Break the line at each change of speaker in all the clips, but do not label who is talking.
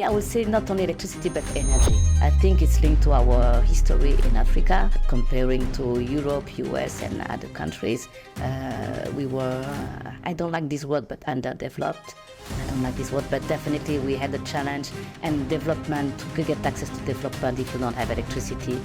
me, I would say not only electricity, but energy. I think it's linked to our history in Africa, comparing to Europe, US, and other countries. We were, I don't like this word, but underdeveloped. I don't like this word, but definitely we had a challenge and development to get access to development if you don't have electricity.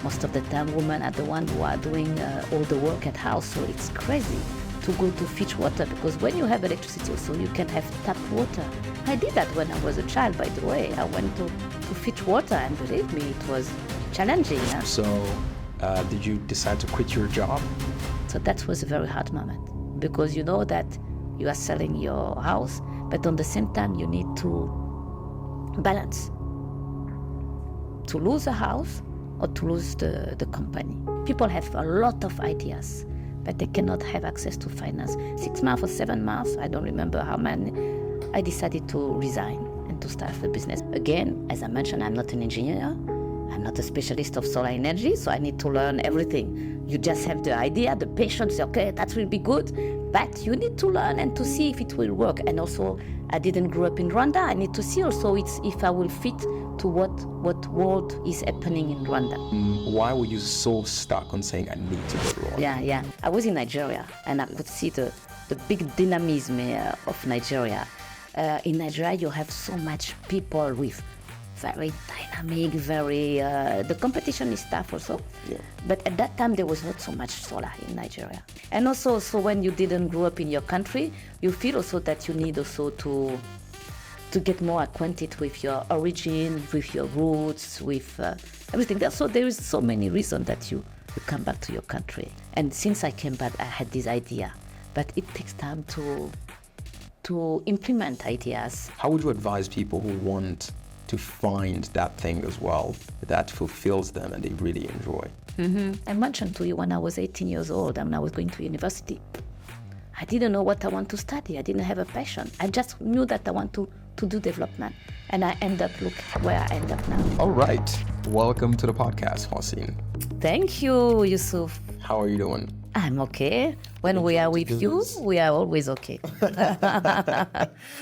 Most of the time, women are the ones who are doing all the work at house, so it's crazy to go to fetch water, because when you have electricity also, you can have tap water. I did that when I was a child, by the way. I went to fetch water, and believe me, it was challenging. Yeah?
So, did you decide to quit your job?
So that was a very hard moment, because you know that you are selling your house, but on the same time, you need to balance. To lose a house or to lose the company. People have a lot of ideas, but they cannot have access to finance. 6 months or 7 months, I don't remember how many, I decided to resign and to start the business. Again, as I mentioned, I'm not an engineer. I'm not a specialist of solar energy, so I need to learn everything. You just have the idea, the patience, okay, that will be good, but you need to learn and to see if it will work. And also, I didn't grow up in Rwanda. I need to see also if I will fit to what world is happening in Rwanda.
Why were you so stuck on saying, I need to go to Rwanda?
Yeah. I was in Nigeria, and I could see the big dynamism of Nigeria. In Nigeria, you have so much people with very dynamic, the competition is tough also. Yeah. But at that time, there was not so much solar in Nigeria. And also, so when you didn't grow up in your country, you feel also that you need also to get more acquainted with your origin, with your roots, with everything else. So there is so many reasons that you come back to your country. And since I came back, I had this idea. But it takes time to implement ideas.
How would you advise people who want to find that thing as well that fulfills them and they really enjoy?
I mentioned to you when I was 18 years old and I was going to university. I didn't know what I want to study. I didn't have a passion. I just knew that I want to do development. And I end up, look where I end up now.
All right. Welcome to the podcast, Francine.
Thank you, Yusuf.
How are you doing?
I'm okay. When we are with you, we are always okay.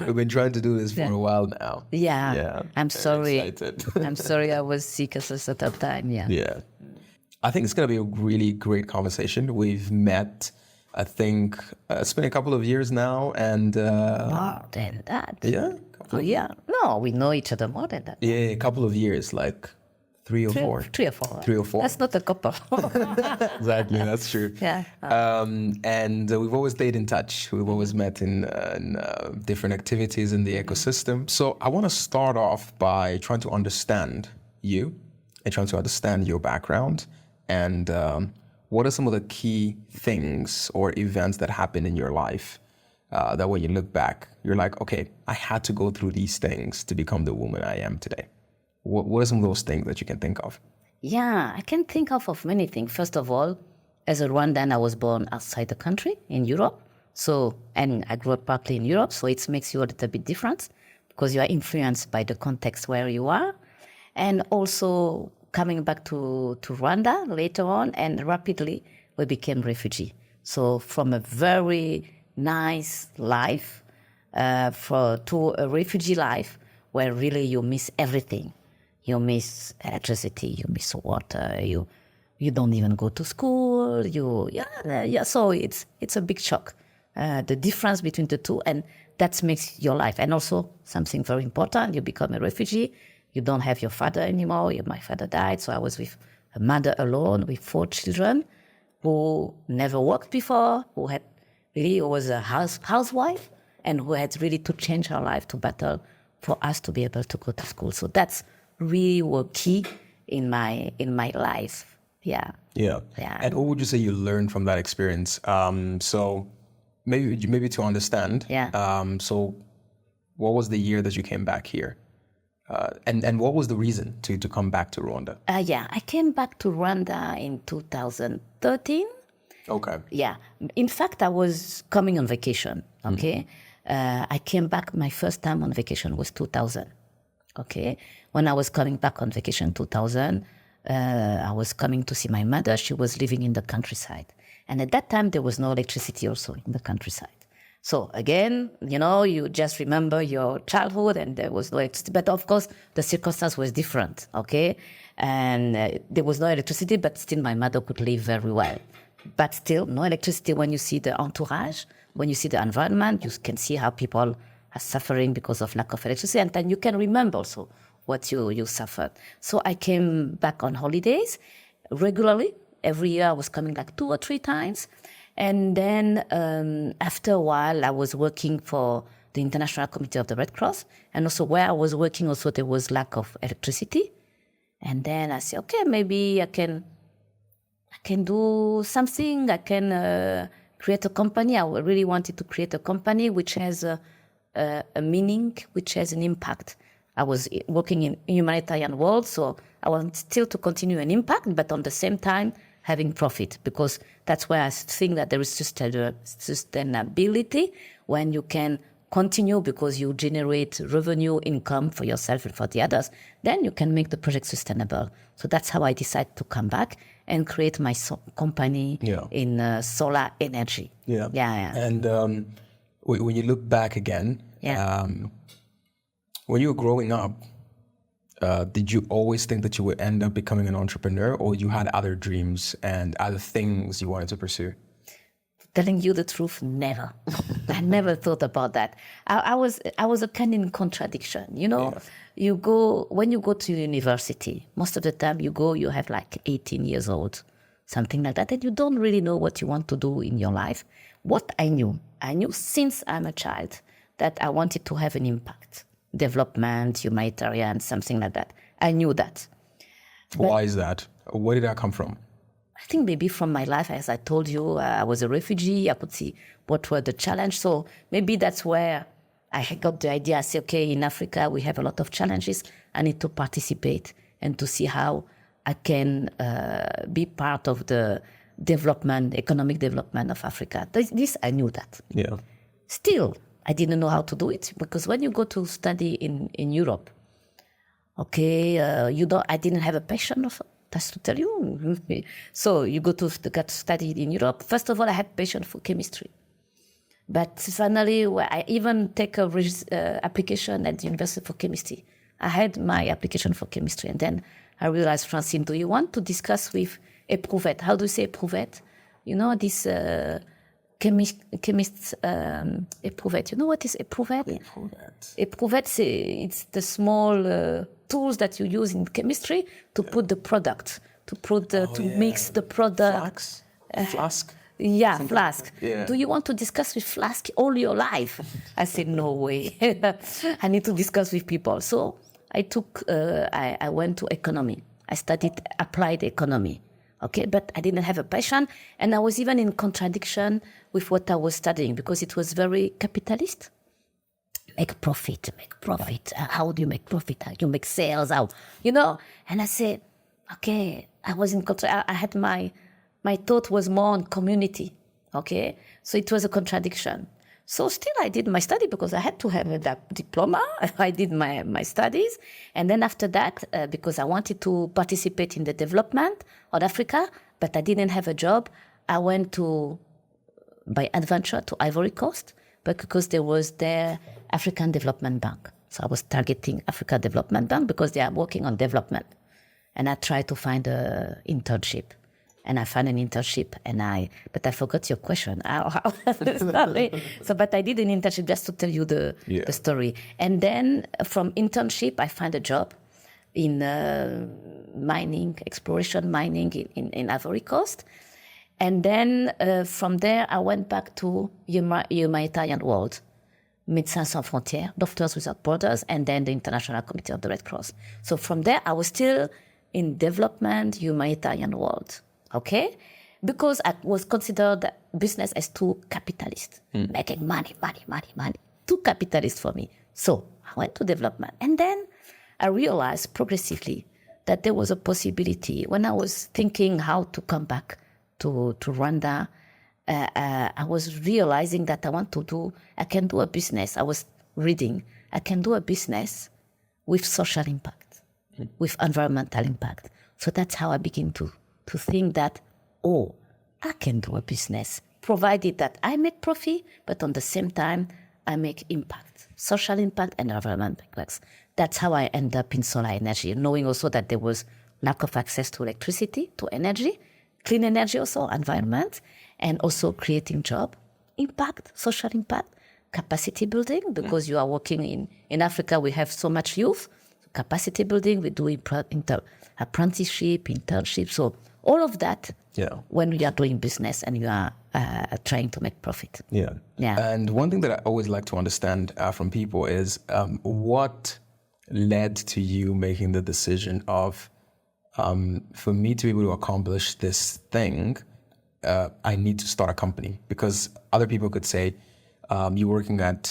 We've been trying to do this for a while now.
Yeah. I'm sorry.
Excited.
I'm sorry I was sick at a certain time.
Yeah. I think it's going to be a really great conversation. We've met, I think, it's been a couple of years now. And
more than that.
Yeah?
Yeah. No, we know each other more than that.
Yeah, a couple of years, like 3 or 4.
3 or 4.
3 or 4.
That's not a couple.
Exactly, that's true.
Yeah.
And we've always stayed in touch. We've always met in different activities in the ecosystem. So I want to start off by trying to understand you and trying to understand your background and what are some of the key things or events that happened in your life that when you look back, you're like, okay, I had to go through these things to become the woman I am today. What are some of those things that you can think of?
Yeah, I can think of many things. First of all, as a Rwandan, I was born outside the country in Europe. And I grew up partly in Europe, so it makes you a little bit different because you are influenced by the context where you are. And also coming back to Rwanda later on, and rapidly we became refugee. So from a very nice life to a refugee life where really you miss everything. You miss electricity, you miss water, you don't even go to school. So it's a big shock. The difference between the two, and that makes your life. And also something very important, you become a refugee. You don't have your father anymore. My father died, so I was with a mother alone with 4 children who never worked before, who was a housewife, and who had really to change her life to battle for us to be able to go to school. So that's really were key in my life. Yeah.
And what would you say you learned from that experience? So maybe to understand. So what was the year that you came back here? And what was the reason to come back to Rwanda?
I came back to Rwanda in 2013.
Okay.
Yeah. In fact, I was coming on vacation. Okay. I came back, my first time on vacation was 2000. Okay. When I was coming back on vacation 2000, I was coming to see my mother. She was living in the countryside. And at that time, there was no electricity also in the countryside. So again, you just remember your childhood and there was no electricity. But of course, the circumstance was different, okay? And there was no electricity, but still my mother could live very well. But still, no electricity. When you see the entourage, when you see the environment, you can see how people are suffering because of lack of electricity. And then you can remember also what you suffered. So I came back on holidays regularly. Every year I was coming like 2 or 3 times. And then after a while, I was working for the International Committee of the Red Cross. And also where I was working, also there was lack of electricity. And then I said, okay, maybe I can do something. I can create a company. I really wanted to create a company which has a meaning, which has an impact. I was working in humanitarian world, so I want still to continue an impact, but on the same time, having profit, because that's where I think that there is sustainability when you can continue because you generate revenue, income for yourself and for the others, then you can make the project sustainable. So that's how I decided to come back and create my company in solar energy.
Yeah. And when you look back again, when you were growing up, did you always think that you would end up becoming an entrepreneur, or you had other dreams and other things you wanted to pursue?
Telling you the truth, never. I never thought about that. I was a kind in contradiction. When you go to university, most of the time you have like 18 years old, something like that, and you don't really know what you want to do in your life. What I knew since I'm a child that I wanted to have an impact. Development, humanitarian, something like that. I knew that.
Why is that? Where did that come from?
I think maybe from my life, as I told you, I was a refugee. I could see what were the challenges. So maybe that's where I got the idea. I said, okay, in Africa, we have a lot of challenges. I need to participate and to see how I can be part of the economic development of Africa. This I knew that.
Yeah.
Still, I didn't know how to do it, because when you go to study in Europe, okay, I didn't have a passion of that's to tell you. So you go to study in Europe. First of all, I had passion for chemistry. But finally, I even take a application at the University for Chemistry. I had my application for chemistry, and then I realized, Francine, do you want to discuss with éprouvette? How do you say éprouvette? This chemist éprouvette. You know what is éprouvette? Éprouvette, it's the small tools that you use in chemistry to put the product, to mix the product.
Flask?
Yeah, flask.
Yeah.
Do you want to discuss with flask all your life? I said, no way. I need to discuss with people. So I went to economy. I studied applied economy. Okay, but I didn't have a passion, and I was even in contradiction with what I was studying, because it was very capitalist. Make profit. How do you make profit? How do you make sales? How, And I said, okay, I was in I had my thought was more on community. Okay, so it was a contradiction. So still I did my study because I had to have a diploma. I did my studies. And then after that, because I wanted to participate in the development of Africa, but I didn't have a job, I went by adventure to Ivory Coast, but because there was their African Development Bank. So I was targeting Africa Development Bank because they are working on development. And I tried to find an internship. And I found an internship, but I forgot your question. Sorry. But I did an internship just to tell you the story. And then from internship, I found a job in exploration mining in Ivory Coast. And then from there, I went back to humanitarian world, Médecins Sans Frontières, Doctors Without Borders, and then the International Committee of the Red Cross. So from there, I was still in development, humanitarian world. Okay? Because I was considered business as too capitalist, making money. Too capitalist for me. So I went to development. And then I realized progressively that there was a possibility. When I was thinking how to come back to Rwanda, I was realizing that I can do a business. I was reading, I can do a business with social impact, with environmental impact. So that's how I began to think that, I can do a business provided that I make profit, but on the same time, I make impact, social impact and environmental impact. That's how I end up in solar energy, knowing also that there was lack of access to electricity, to energy, clean energy also, environment, and also creating job, impact, social impact, capacity building, because you are working in Africa, we have so much youth, capacity building, we do apprenticeship, internship, so all of that when you are doing business and you are trying to make profit.
Yeah. And one thing that I always like to understand from people is what led to you making the decision of, for me to be able to accomplish this thing, I need to start a company. Because other people could say, you're working at,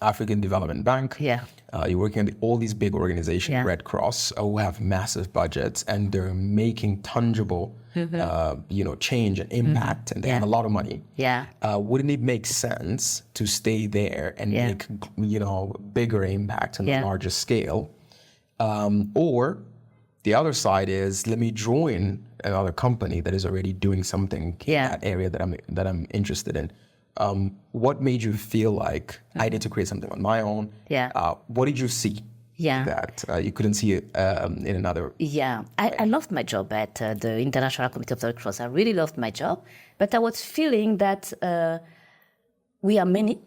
African Development Bank. You're working at all these big organizations, Red Cross, who have massive budgets and they're making tangible, change and impact, and they have a lot of money. Wouldn't it make sense to stay there and make, bigger impact on a larger scale? Or the other side is, let me join another company that is already doing something in that area that I'm interested in. What made you feel like I need to create something on my own? What did you see that you couldn't see it in another?
I loved my job at the International Committee of the Red Cross. I really loved my job, but I was feeling that we are many,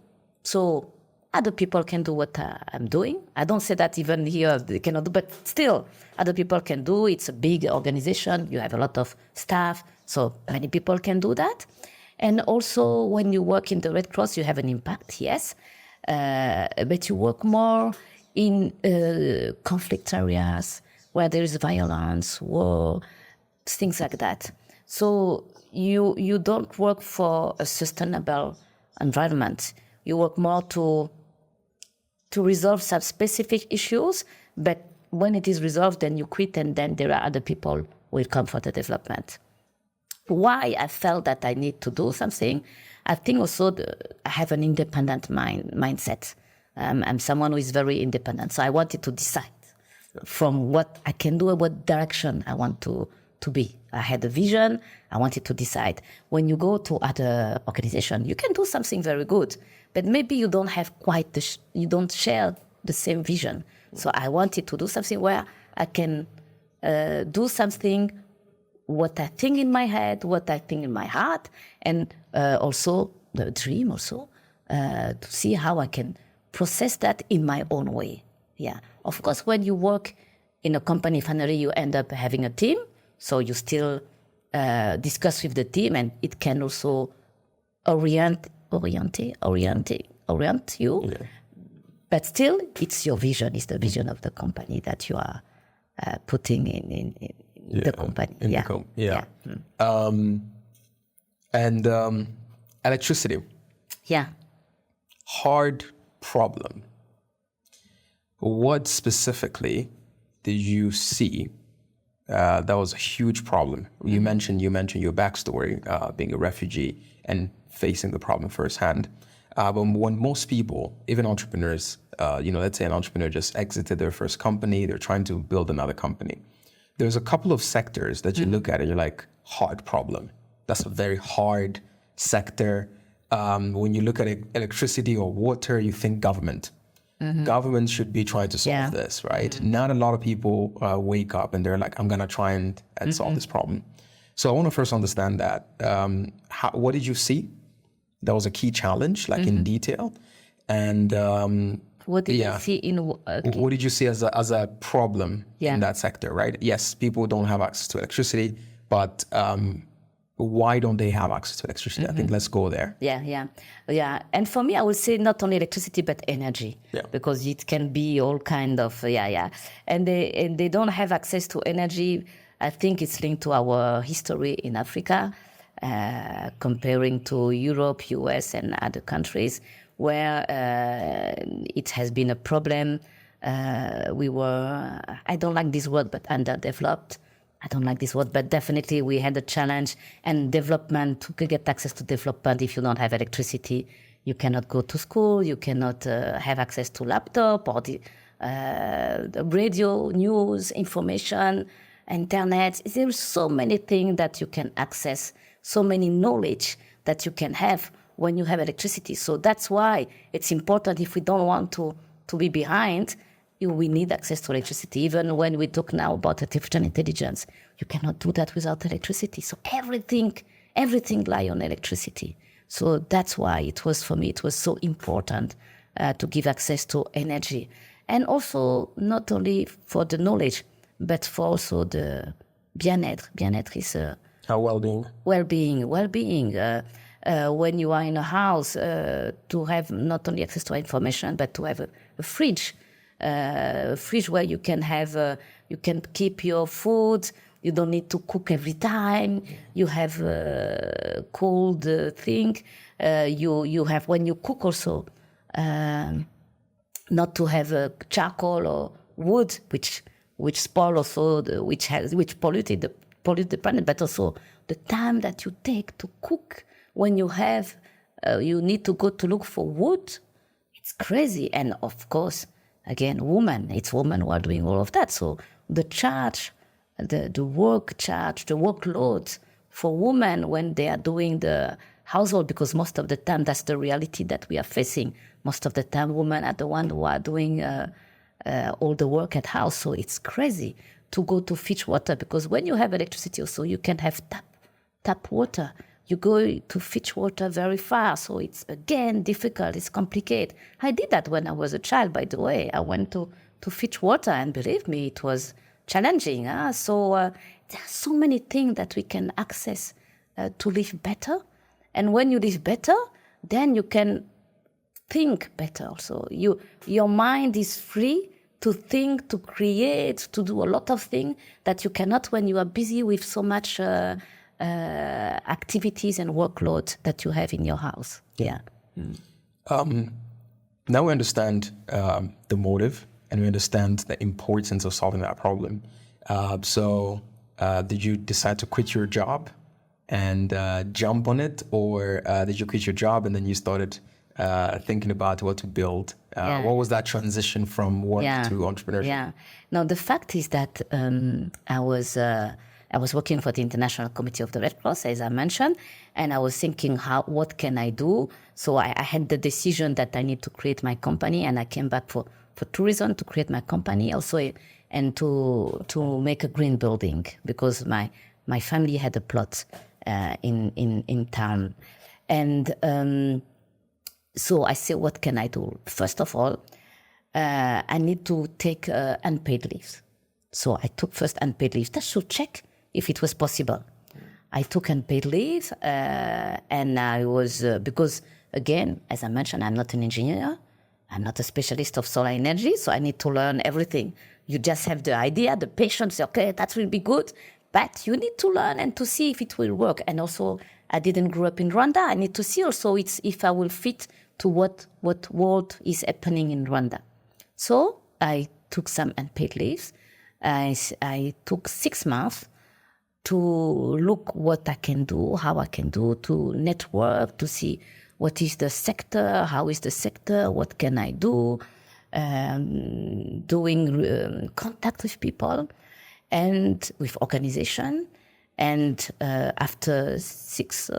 so other people can do what I'm doing. I don't say that even here they cannot do, but still, other people can do. It's a big organization. You have a lot of staff, so many people can do that. And also, when you work in the Red Cross, you have an impact, yes, but you work more in conflict areas where there is violence, war, things like that. So you don't work for a sustainable environment. You work more to resolve some specific issues, but when it is resolved, then you quit, and then there are other people who will come for the development. Why I felt that I need to do something, I think also I have an independent mindset. I'm someone who is very independent, so I wanted to decide from what I can do and what direction I want to be. I had a vision, I wanted to decide. When you go to other organizations, you can do something very good, but maybe you don't have quite you don't share the same vision. So I wanted to do something where I can do something, what I think in my head, what I think in my heart, and also the dream also, to see how I can process that in my own way. Of course, when you work in a company, finally you end up having a team, so you still discuss with the team, and it can also orient you. But still, it's your vision, it's the vision of the company that you are putting in the company.
And electricity. Hard problem. What specifically did you see that was a huge problem? You mentioned your backstory, being a refugee and facing the problem firsthand. But when most people, even entrepreneurs, let's say an entrepreneur just exited their first company, they're trying to build another company. There's a couple of sectors that you look at and you're like, hard problem. That's a very hard sector. When you look at electricity or water, you think government. Government should be trying to solve this, right? Not a lot of people wake up and they're like, I'm going to try and solve this problem. So I want to first understand that. What did you see? That was a key challenge, like in detail. And
what did you see in?
What did you see as a problem in that sector, right? Yes, people don't have access to electricity, but why don't they have access to electricity? I think let's go there.
And for me, I would say not only electricity but energy, because it can be all kind of and they don't have access to energy. I think it's linked to our history in Africa, comparing to Europe, US, and other countries where it has been a problem. We were, I don't like this word, but underdeveloped. I don't like this word, but definitely we had a challenge. And development, to get access to development, if you don't have electricity, you cannot go to school, you cannot have access to laptop or the radio, news, information, internet. There's so many things that you can access so many knowledge that you can have when you have electricity. So that's why it's important, if we don't want to be behind, we need access to electricity. Even when we talk now about artificial intelligence, you cannot do that without electricity. So everything lies on electricity. So that's why for me, it was so important to give access to energy. And also, not only for the knowledge, but for also the bien-être. Bien-être is
well-being.
Well-being. When you are in a house, to have not only access to information, but to have a fridge. A fridge where you can have, you can keep your food. You don't need to cook every time. You have a cold thing. You have, when you cook also, not to have charcoal or wood, which spoil also, which pollute the planet, but also the time that you take to cook. When you have, you need to go to look for wood. It's crazy. And of course, again, it's women who are doing all of that. So the charge, the work charge, the workload for women when they are doing the household, because most of the time that's the reality that we are facing. Most of the time, women are the ones who are doing all the work at house. So it's crazy to go to fetch water, because when you have electricity also, you can have tap water. You go to fetch water very far, so it's, again, difficult, it's complicated. I did that when I was a child, by the way. I went to fetch water, and believe me, it was challenging. So there are so many things that we can access to live better. And when you live better, then you can think better also. Your mind is free to think, to create, to do a lot of things that you cannot when you are busy with so much activities and workload that you have in your house. Yeah.
Now we understand the motive, and we understand the importance of solving that problem. So did you decide to quit your job and jump on it, or did you quit your job and then you started thinking about what to build? What was that transition from work to entrepreneurship?
Yeah. Now, the fact is that I was working for the International Committee of the Red Cross, as I mentioned, and I was thinking, what can I do? So I had the decision that I need to create my company, and I came back for 2 reasons: to create my company also, and to make a green building, because my family had a plot in town. And so I said, what can I do? First of all, I need to take unpaid leave. So I took first unpaid leave. That should check if it was possible. I took unpaid leave, and I was, because again, as I mentioned, I'm not an engineer. I'm not a specialist of solar energy, so I need to learn everything. You just have the idea, the patience, okay, that will be good, but you need to learn and to see if it will work. And also, I didn't grow up in Rwanda. I need to see also if I will fit to what world is happening in Rwanda. So I took some unpaid leaves. I took 6 months to look what I can do, how I can do, to network, to see what is the sector, how is the sector, what can I do, doing contact with people and with organization. And after 6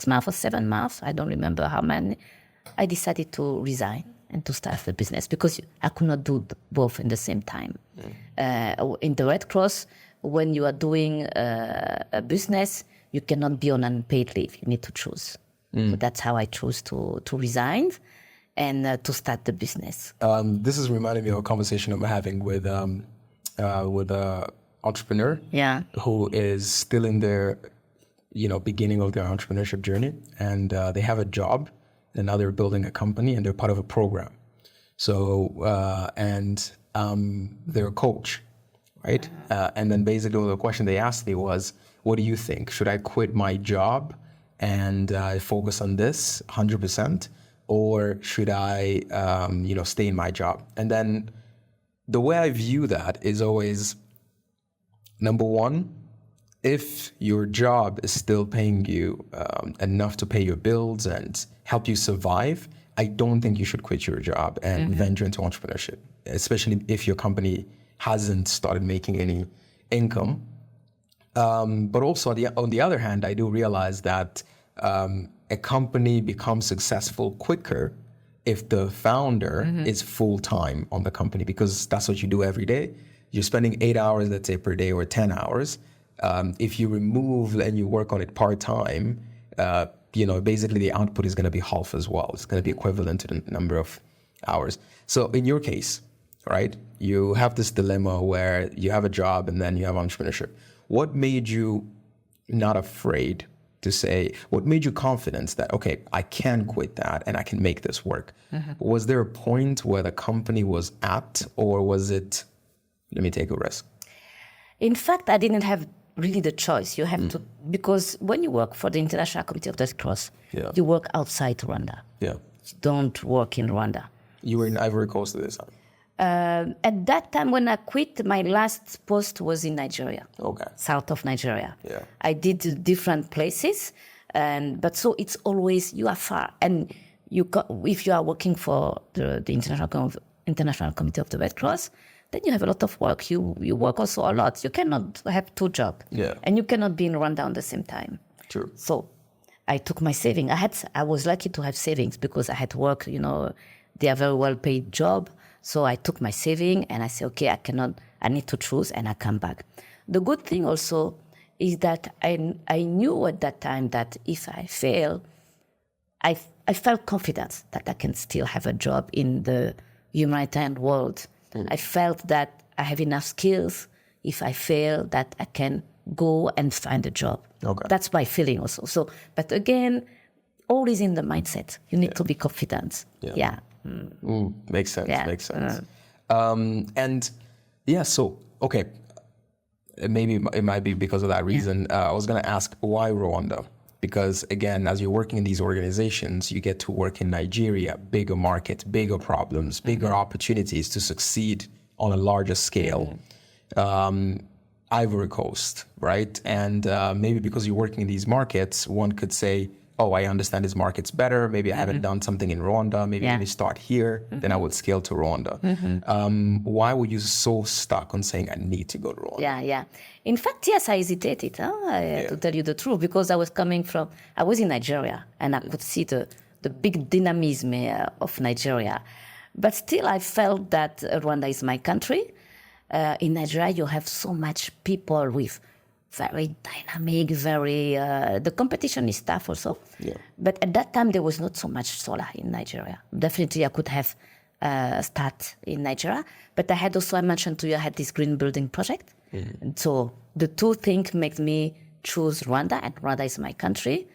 months or 7 months, I don't remember how many, I decided to resign and to start the business, because I could not do both in the same time. In the Red Cross, when you are doing a business, you cannot be on unpaid leave. You need to choose. So that's how I chose to resign and to start the business.
This is reminding me of a conversation I'm having with an entrepreneur who is still in their beginning of their entrepreneurship journey, and they have a job, and now they're building a company, and they're part of a program. So they're a coach, right? And then basically the question they asked me was, what do you think? Should I quit my job and focus on this 100%, or should I stay in my job? And then the way I view that is always, number one, if your job is still paying you enough to pay your bills and help you survive, I don't think you should quit your job and venture into entrepreneurship, especially if your company hasn't started making any income. But also on the other hand, I do realize that a company becomes successful quicker if the founder is full-time on the company, because that's what you do every day. You're spending 8 hours, let's say, per day, or 10 hours. If you remove and you work on it part-time, basically the output is going to be half as well. It's going to be equivalent to the number of hours. So in your case, right, you have this dilemma where you have a job and then you have entrepreneurship. What made you not afraid to say, what made you confident that, okay, I can quit that and I can make this work? Was there a point where the company was apt, or was it, let me take a risk?
In fact, I didn't have really the choice. You have to, because when you work for the International Committee of the Red Cross, you work outside Rwanda.
Yeah.
You don't work in Rwanda.
You were in Ivory Coast at this time?
At that time when I quit, my last post was in Nigeria.
Okay.
South of Nigeria.
Yeah.
I did different places, but so it's always, you are far. And if you are working for the International Committee of the Red Cross, then you have a lot of work. You work also a lot. You cannot have two jobs.
Yeah.
And you cannot be in Rwanda at the same time.
True.
So I took my saving. I was lucky to have savings because I had work, they are very well paid job. So I took my saving and I said, okay, I need to choose, and I come back. The good thing also is that I knew at that time that if I fail, I felt confident that I can still have a job in the humanitarian world. I felt that I have enough skills. If I fail, that I can go and find a job.
Okay.
That's my feeling also. So, but again, all is in the mindset. You need to be confident. Yeah.
Makes sense.
Yeah.
Makes sense. So, okay. Maybe it might be because of that reason. I was going to ask, why Rwanda? Because again, as you're working in these organizations, you get to work in Nigeria, bigger markets, bigger problems, bigger opportunities to succeed on a larger scale. Ivory Coast, right? And maybe because you're working in these markets, one could say, oh, I understand these markets better. Maybe I haven't done something in Rwanda. Maybe let me start here. Then I would scale to Rwanda. Why were you so stuck on saying, I need to go to Rwanda?
Yeah. In fact, yes, I hesitated, to tell you the truth, because I was in Nigeria, and I could see the big dynamism of Nigeria. But still, I felt that Rwanda is my country. In Nigeria, you have so much people with very dynamic, the competition is tough also. Yeah. But at that time, there was not so much solar in Nigeria. Definitely, I could have start in Nigeria. But I mentioned to you, I had this green building project. And so the two things make me choose Rwanda, and Rwanda is my country.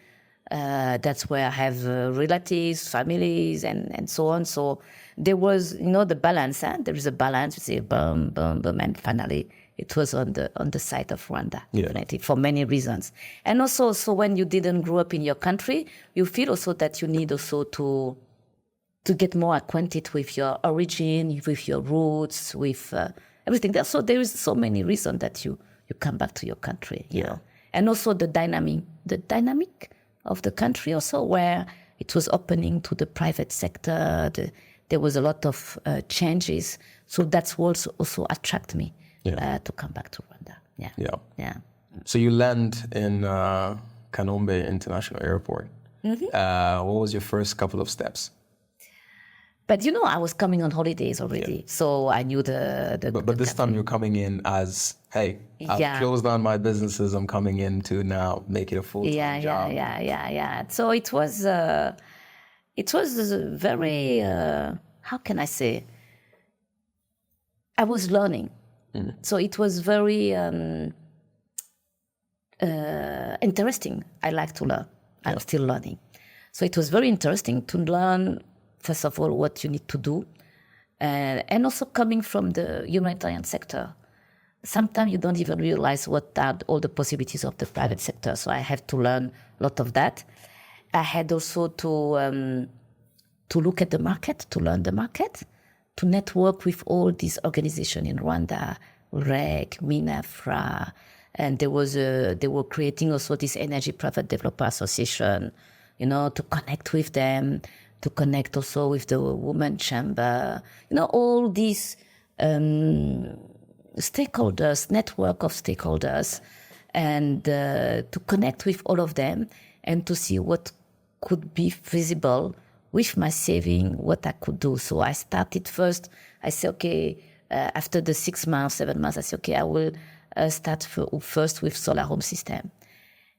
That's where I have relatives, families, and so on. So there was, the balance. There is a balance. You see, boom, boom, boom, and finally it was on the side of Rwanda, definitely, for many reasons. And also, so when you didn't grow up in your country, you feel also that you need also to get more acquainted with your origin, with your roots, with everything. So there is so many reasons that you come back to your country. You know? And also the dynamic of the country also, where it was opening to the private sector. There was a lot of changes. So that's what also attracted me to come back to Rwanda. Yeah.
So you land in Kanombe International Airport. What was your first couple of steps?
But I was coming on holidays already, so I knew
But this time you're coming in as, hey, I've closed down my businesses. I'm coming in to now make it a full-time job.
Yeah. So it was very, how can I say? I was learning. So it was very interesting. I like to learn. I'm still learning. So it was very interesting to learn, first of all, what you need to do. And also coming from the humanitarian sector. Sometimes you don't even realize what are all the possibilities of the private sector. So I have to learn a lot of that. I had also to look at the market, to learn the market, to network with all these organizations in Rwanda, REC, MINAFRA, and they were creating also this Energy Private Developer Association, to connect with them, to connect also with the Women Chamber, all these stakeholders, network of stakeholders. and to connect with all of them and to see what could be feasible with my saving, what I could do. So I started first, I said, okay, after the 6 months, 7 months, I said, okay, I will start first with solar home system.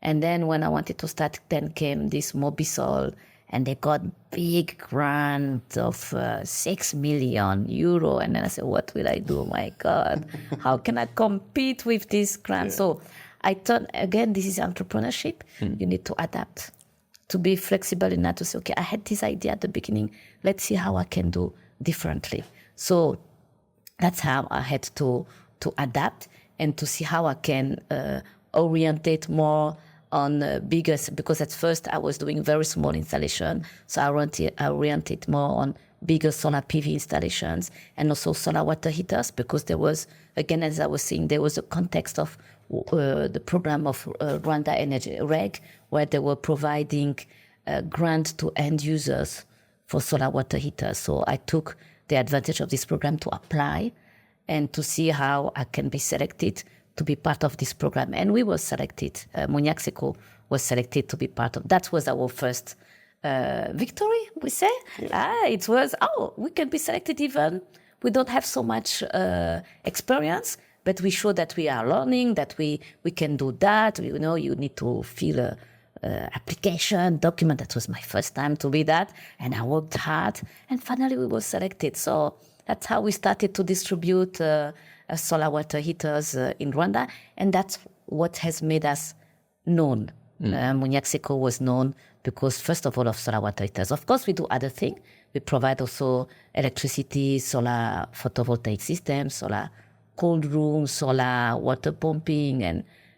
And then when I wanted to start, then came this Mobisol, and they got big grant of 6 million euro. And then I said, what will I do? My God, how can I compete with this grant? So I thought, again, this is entrepreneurship. You need to adapt, to be flexible enough to say, okay, I had this idea at the beginning. Let's see how I can do differently. So that's how I had to adapt and to see how I can orientate more on bigger, because at first I was doing very small installation. So I oriented more on bigger solar PV installations and also solar water heaters, because there was, again, as I was saying, there was a context of the program of Rwanda Energy REG, where they were providing grant to end users for solar water heaters. So I took the advantage of this program to apply and to see how I can be selected to be part of this program. And we were selected. Munyax Eco was selected to be part of. That was our first victory, we say. It was, we can be selected even. We don't have so much experience, but we show that we are learning, that we can do that. You know, you need to fill a application, document. That was my first time to be that. And I worked hard. And finally, we were selected. So that's how we started to distribute solar water heaters in Rwanda. And that's what has made us known. Munyax Eco was known because, first of all, of solar water heaters. Of course, we do other things. We provide also electricity, solar photovoltaic systems, solar cold rooms, solar water pumping,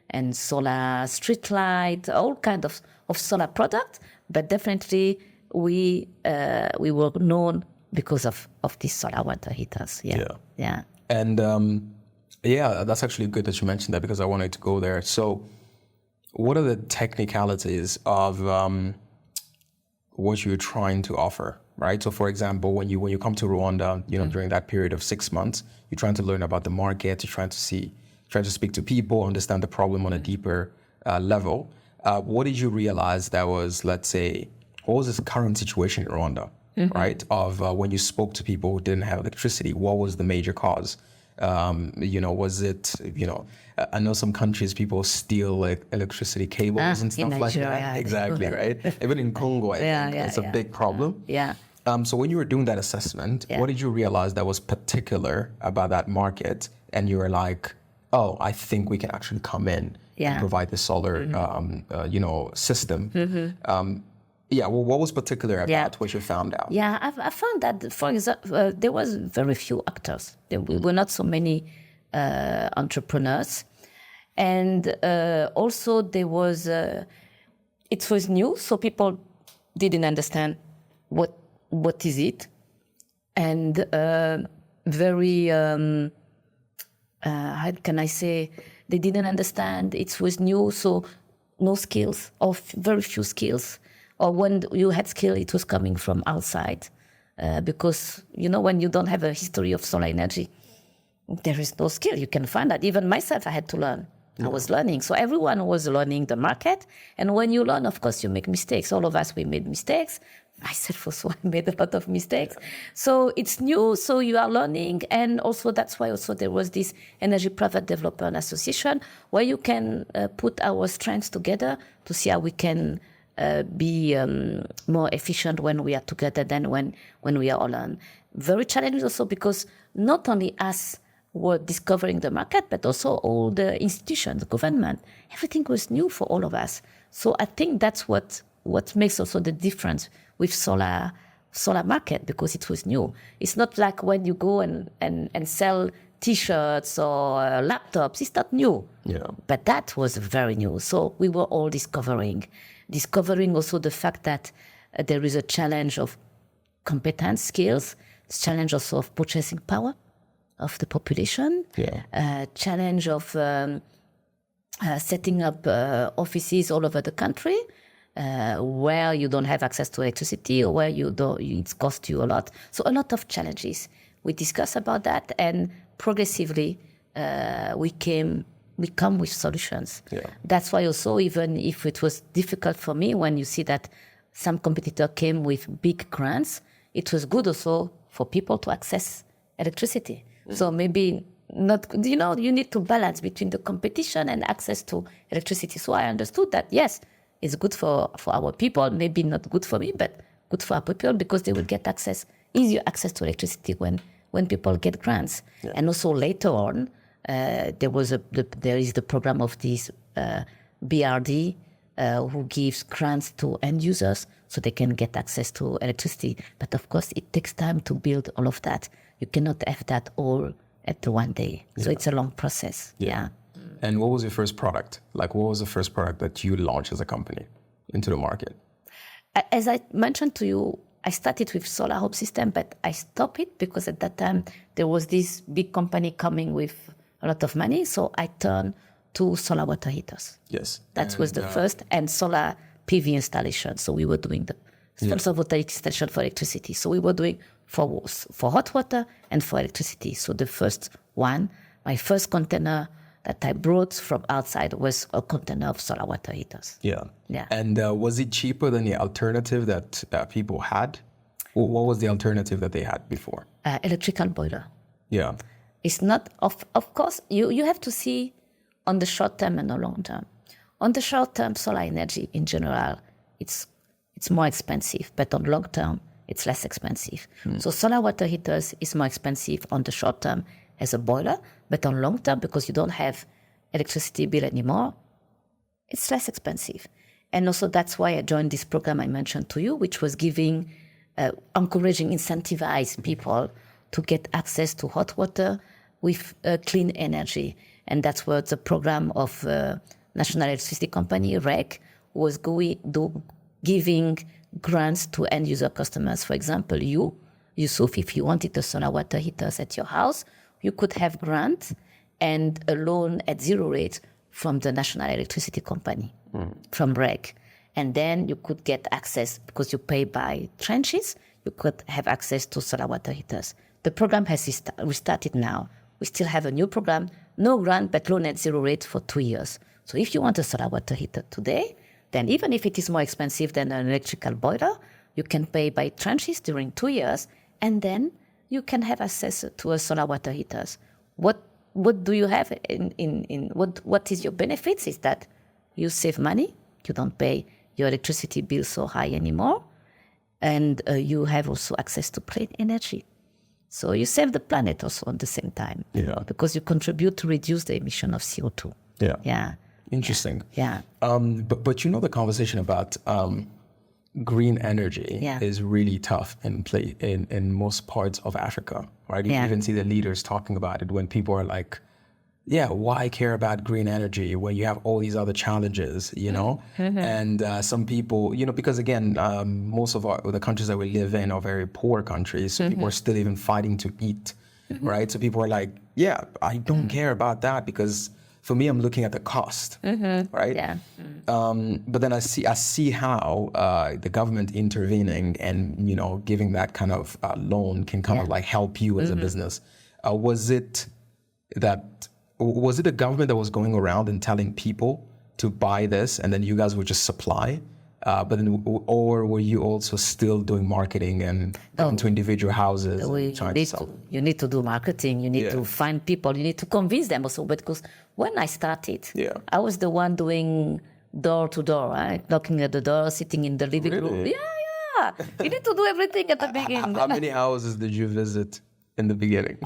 and solar street light, all kind of solar products. But definitely, we were known because of these solar water heaters. Yeah.
And that's actually good that you mentioned that, because I wanted to go there. So what are the technicalities of what you're trying to offer, right? So for example, when you come to Rwanda, during that period of 6 months, you're trying to learn about the market, you're trying to speak to people, understand the problem on a deeper level. What did you realize that was, let's say, what was this current situation in Rwanda? Right, of when you spoke to people who didn't have electricity, what was the major cause? Was it, I know some countries people steal electricity cables and stuff like that. Exactly, right? Even in Congo, I think it's a big problem. So when you were doing that assessment, what did you realize that was particular about that market? And you were like, oh, I think we can actually come in and provide the solar, system. What was particular about what you found out?
I found that, for example, there was very few actors. There were not so many entrepreneurs. And also there was, it was new, so people didn't understand what is it. And very, how can I say, they didn't understand, it was new, so no skills, or very few skills. Or when you had skill, it was coming from outside. Because, when you don't have a history of solar energy, there is no skill. You can find that. Even myself, I had to learn. I was learning. So everyone was learning the market. And when you learn, of course, you make mistakes. All of us, we made mistakes. Myself also, I made a lot of mistakes. So it's new, so you are learning. And also that's why also there was this Energy Private Developer Association, where you can put our strengths together to see how we can be more efficient when we are together than when we are alone. Very challenging also because not only us were discovering the market, but also all the institutions, the government, everything was new for all of us. So I think that's what makes also the difference with solar market, because it was new. It's not like when you go and sell T-shirts or laptops, it's not new. But that was very new. So we were all discovering also the fact that there is a challenge of competence, skills, challenge also of purchasing power of the population, challenge of setting up offices all over the country where you don't have access to electricity, or where it costs you a lot. So a lot of challenges. We discussed about that, and progressively we came we come with solutions.
Yeah.
That's why also, even if it was difficult for me, when you see that some competitor came with big grants, it was good also for people to access electricity. So maybe not, you need to balance between the competition and access to electricity. So I understood that, yes, it's good for our people, maybe not good for me, but good for our people, because they will get easier access to electricity when people get grants.
Yeah.
And also later on, there is the program of this BRD who gives grants to end users so they can get access to electricity. But of course, it takes time to build all of that. You cannot have that all at one day. So it's a long process. Yeah.
And what was your first product? Like, what was the first product that you launched as a company into the market?
As I mentioned to you, I started with solar home system, but I stopped it because at that time there was this big company coming with a lot of money. So I turned to solar water heaters.
Yes.
That was the first, and solar PV installation. So we were doing the photovoltaic installation for electricity. So we were doing for hot water and for electricity. So the first one, my first container that I brought from outside was a container of solar water heaters.
Yeah.
Yeah.
And was it cheaper than the alternative that people had? What was the alternative that they had before?
Electrical boiler.
Yeah.
It's not, of course, you have to see on the short term and the long term. On the short term, solar energy in general, it's more expensive, but on long term, it's less expensive. So solar water heaters is more expensive on the short term as a boiler, but on long term, because you don't have electricity bill anymore, it's less expensive. And also that's why I joined this program I mentioned to you, which was encouraging, incentivize people to get access to hot water with clean energy. And that's what the program of National Electricity Company, REC, was giving grants to end user customers. For example, Yusuf, if you wanted a solar water heaters at your house, you could have grant and a loan at zero rate from the National Electricity Company, from REC. And then you could get access, because you pay by tranches, you could have access to solar water heaters. The program has restarted now. We still have a new program, no grant, but loan at zero rate for 2 years. So if you want a solar water heater today, then even if it is more expensive than an electrical boiler, you can pay by tranches during 2 years, and then you can have access to a solar water heaters. What do you have what is your benefits? Is that you save money, you don't pay your electricity bill so high anymore, and you have also access to clean energy. So you save the planet also at the same time, because you contribute to reduce the emission of CO2.
Yeah.
Yeah.
Interesting.
Yeah.
But the conversation about green energy is really tough in most parts of Africa, right? You even see the leaders talking about it when people are like, why care about green energy when you have all these other challenges, And some people, because again, most of the countries that we live in are very poor countries. So people are still even fighting to eat, right? So people are like, I don't care about that, because for me, I'm looking at the cost, right?
Yeah.
But then I see how the government intervening and giving that kind of loan can kind of like help you as a business. Was it the government that was going around and telling people to buy this, and then you guys would just supply? Or were you also still doing marketing and going to individual houses and trying to sell?
You need to do marketing. You need to find people. You need to convince them also. Because when I started, I was the one doing door to door, right? Knocking at the door, sitting in the living room. Yeah. You need to do everything at the beginning.
How many houses did you visit in the beginning?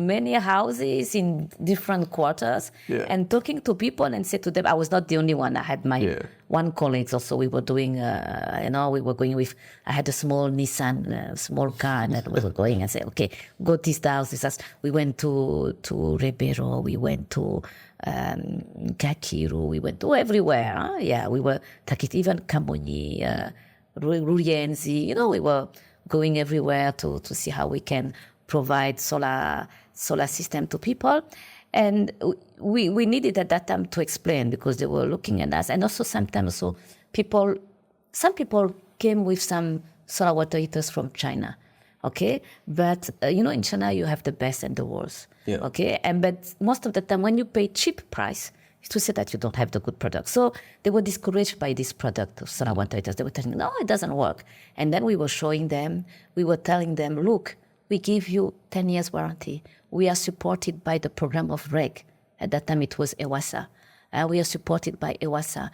many houses in different quarters, and talking to people and say to them, I was not the only one. I had my one colleagues also. We were doing, we were going with, I had a small Nissan, small car, and we were going and say, okay, go this house, this house. We went to Ribeiro, we went to Kakiru, we went to everywhere. We were even Kamonyi, Ruyenzi, we were going everywhere to see how we can provide solar system to people. And we needed at that time to explain, because they were looking at us. And also sometimes some people came with some solar water heaters from China. Okay, but in China you have the best and the worst.
Yeah.
Okay, but most of the time when you pay cheap price, it's to say that you don't have the good product. So they were discouraged by this product of solar water heaters. They were telling, no, it doesn't work. And then we were showing them, we were telling them, look, we give you 10 years warranty. We are supported by the program of REG. At that time it was EWASA. We are supported by EWASA.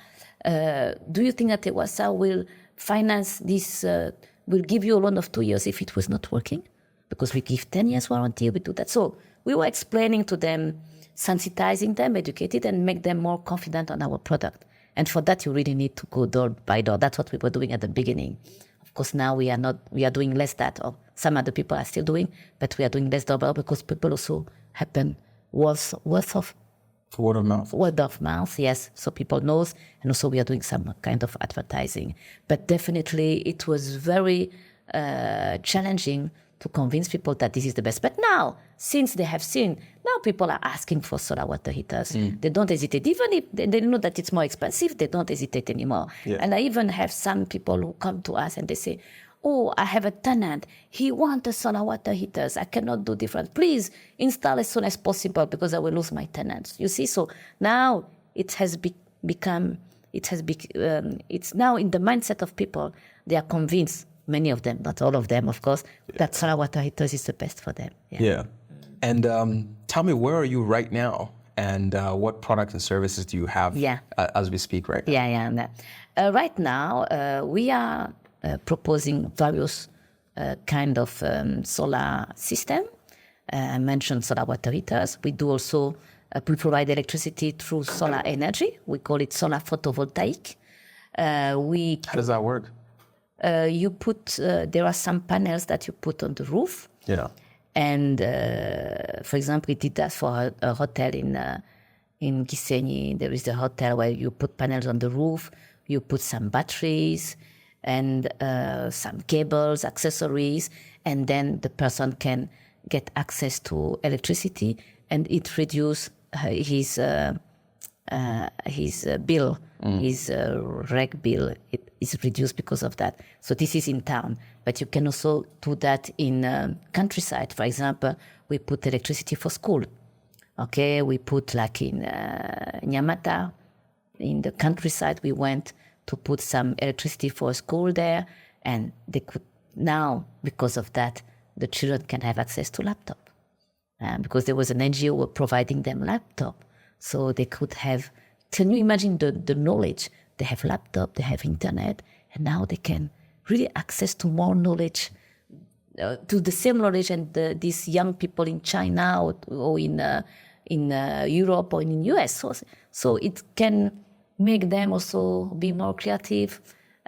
Do you think that EWASA will finance this, will give you a loan of 2 years if it was not working? Because we give 10 years warranty, we do that. So we were explaining to them, sensitizing them, educated, and make them more confident on our product. And for that, you really need to go door by door. That's what we were doing at the beginning. Of course, now we are doing less that, or some other people are still doing, but we are doing less doorbell because people also happen worth of
Word of mouth.
Word of mouth, yes. So people knows, and also we are doing some kind of advertising. But definitely, it was very challenging to convince people that this is the best. But now, since they have seen, now people are asking for solar water heaters. They don't hesitate. Even if they know that it's more expensive, they don't hesitate anymore.
Yeah.
And I even have some people who come to us and they say, oh, I have a tenant. He wants a solar water heaters. I cannot do different. Please install as soon as possible because I will lose my tenants. You see, so now it has become, it's now in the mindset of people. They are convinced, many of them, not all of them, of course, that solar water heaters is the best for them.
Yeah. And tell me, where are you right now? And what products and services do you have as we speak right now?
Right now, we are proposing various kind of solar system. I mentioned solar water heaters. We do also, we provide electricity through solar energy. We call it solar photovoltaic.
How does that work?
You put, there are some panels that you put on the roof.
Yeah.
And for example, we did that for a hotel in Gisenyi. There is a hotel where you put panels on the roof, you put some batteries and some cables, accessories, and then the person can get access to electricity, and it reduces his bill, his reg bill. It is reduced because of that. So this is in town, but you can also do that in countryside. For example, we put electricity for school. Okay, we put like in Nyamata, in the countryside, we went to put some electricity for a school there, and they could now, because of that, the children can have access to laptop. Because there was an NGO providing them laptop. So they could have, can you imagine the knowledge? They have laptop, they have internet, and now they can really access to more knowledge, to the same knowledge and these young people in China or in Europe or in US. So it can make them also be more creative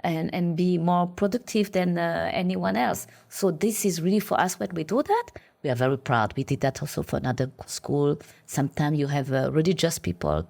and be more productive than anyone else. So this is really for us when we do that. We are very proud. We did that also for another school. Sometimes you have religious people.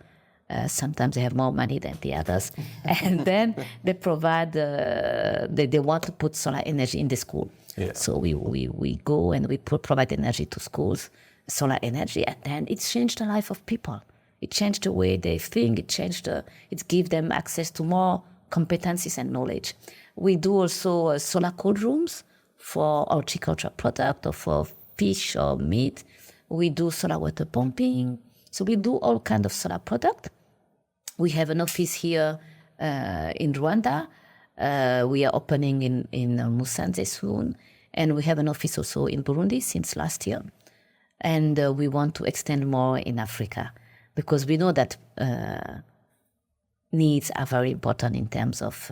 Sometimes they have more money than the others. And then they provide, they want to put solar energy in the school. Yeah. So we go and we provide energy to schools, solar energy, and then it changed the life of people. It changed the way they think. It gives them access to more competencies and knowledge. We do also solar cold rooms for horticulture product or for fish or meat. We do solar water pumping. So we do all kinds of solar product. We have an office here in Rwanda. We are opening in Musanze soon. And we have an office also in Burundi since last year. And we want to extend more in Africa because we know that needs are very important in terms of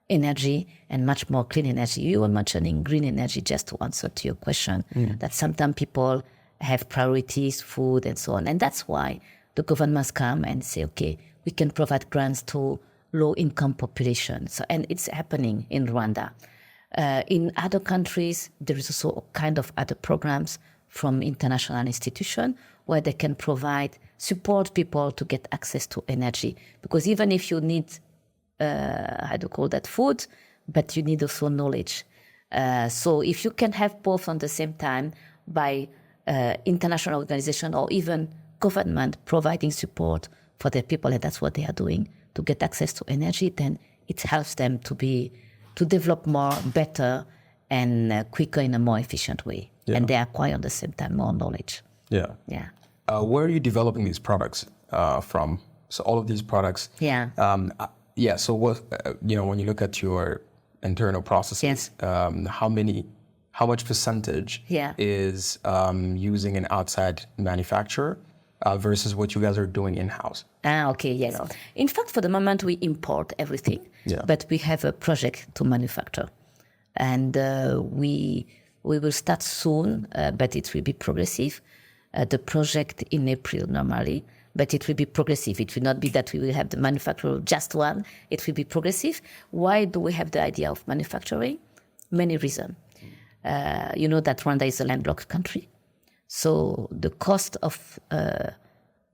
energy and much more clean energy. You were mentioning green energy, just to answer to your question, that sometimes people have priorities, food and so on. And that's why the governments come and say, okay, we can provide grants to low-income populations. And it's happening in Rwanda. In other countries, there is also kind of other programs from international institutions where they can support people to get access to energy. Because even if you need, food, but you need also knowledge. So if you can have both on the same time by international organization or even government providing support for their people, and that's what they are doing, to get access to energy, then it helps them to develop more, better, and quicker in a more efficient way.
Yeah.
And they acquire at the same time more knowledge.
Yeah.
Yeah.
Where are you developing these products from? So all of these products.
Yeah.
Yeah. So what when you look at your internal processes,
Yes.
How much percentage
Yeah.
is using an outside manufacturer versus what you guys are doing in-house?
Okay, yes. In fact, for the moment, we import everything,
Yeah.
but we have a project to manufacture. And we will start soon, but it will be progressive. The project in April normally, but it will be progressive. It will not be that we will have the manufacturer of just one. It will be progressive. Why do we have the idea of manufacturing? Many reasons. You know that Rwanda is a landlocked country. So the cost of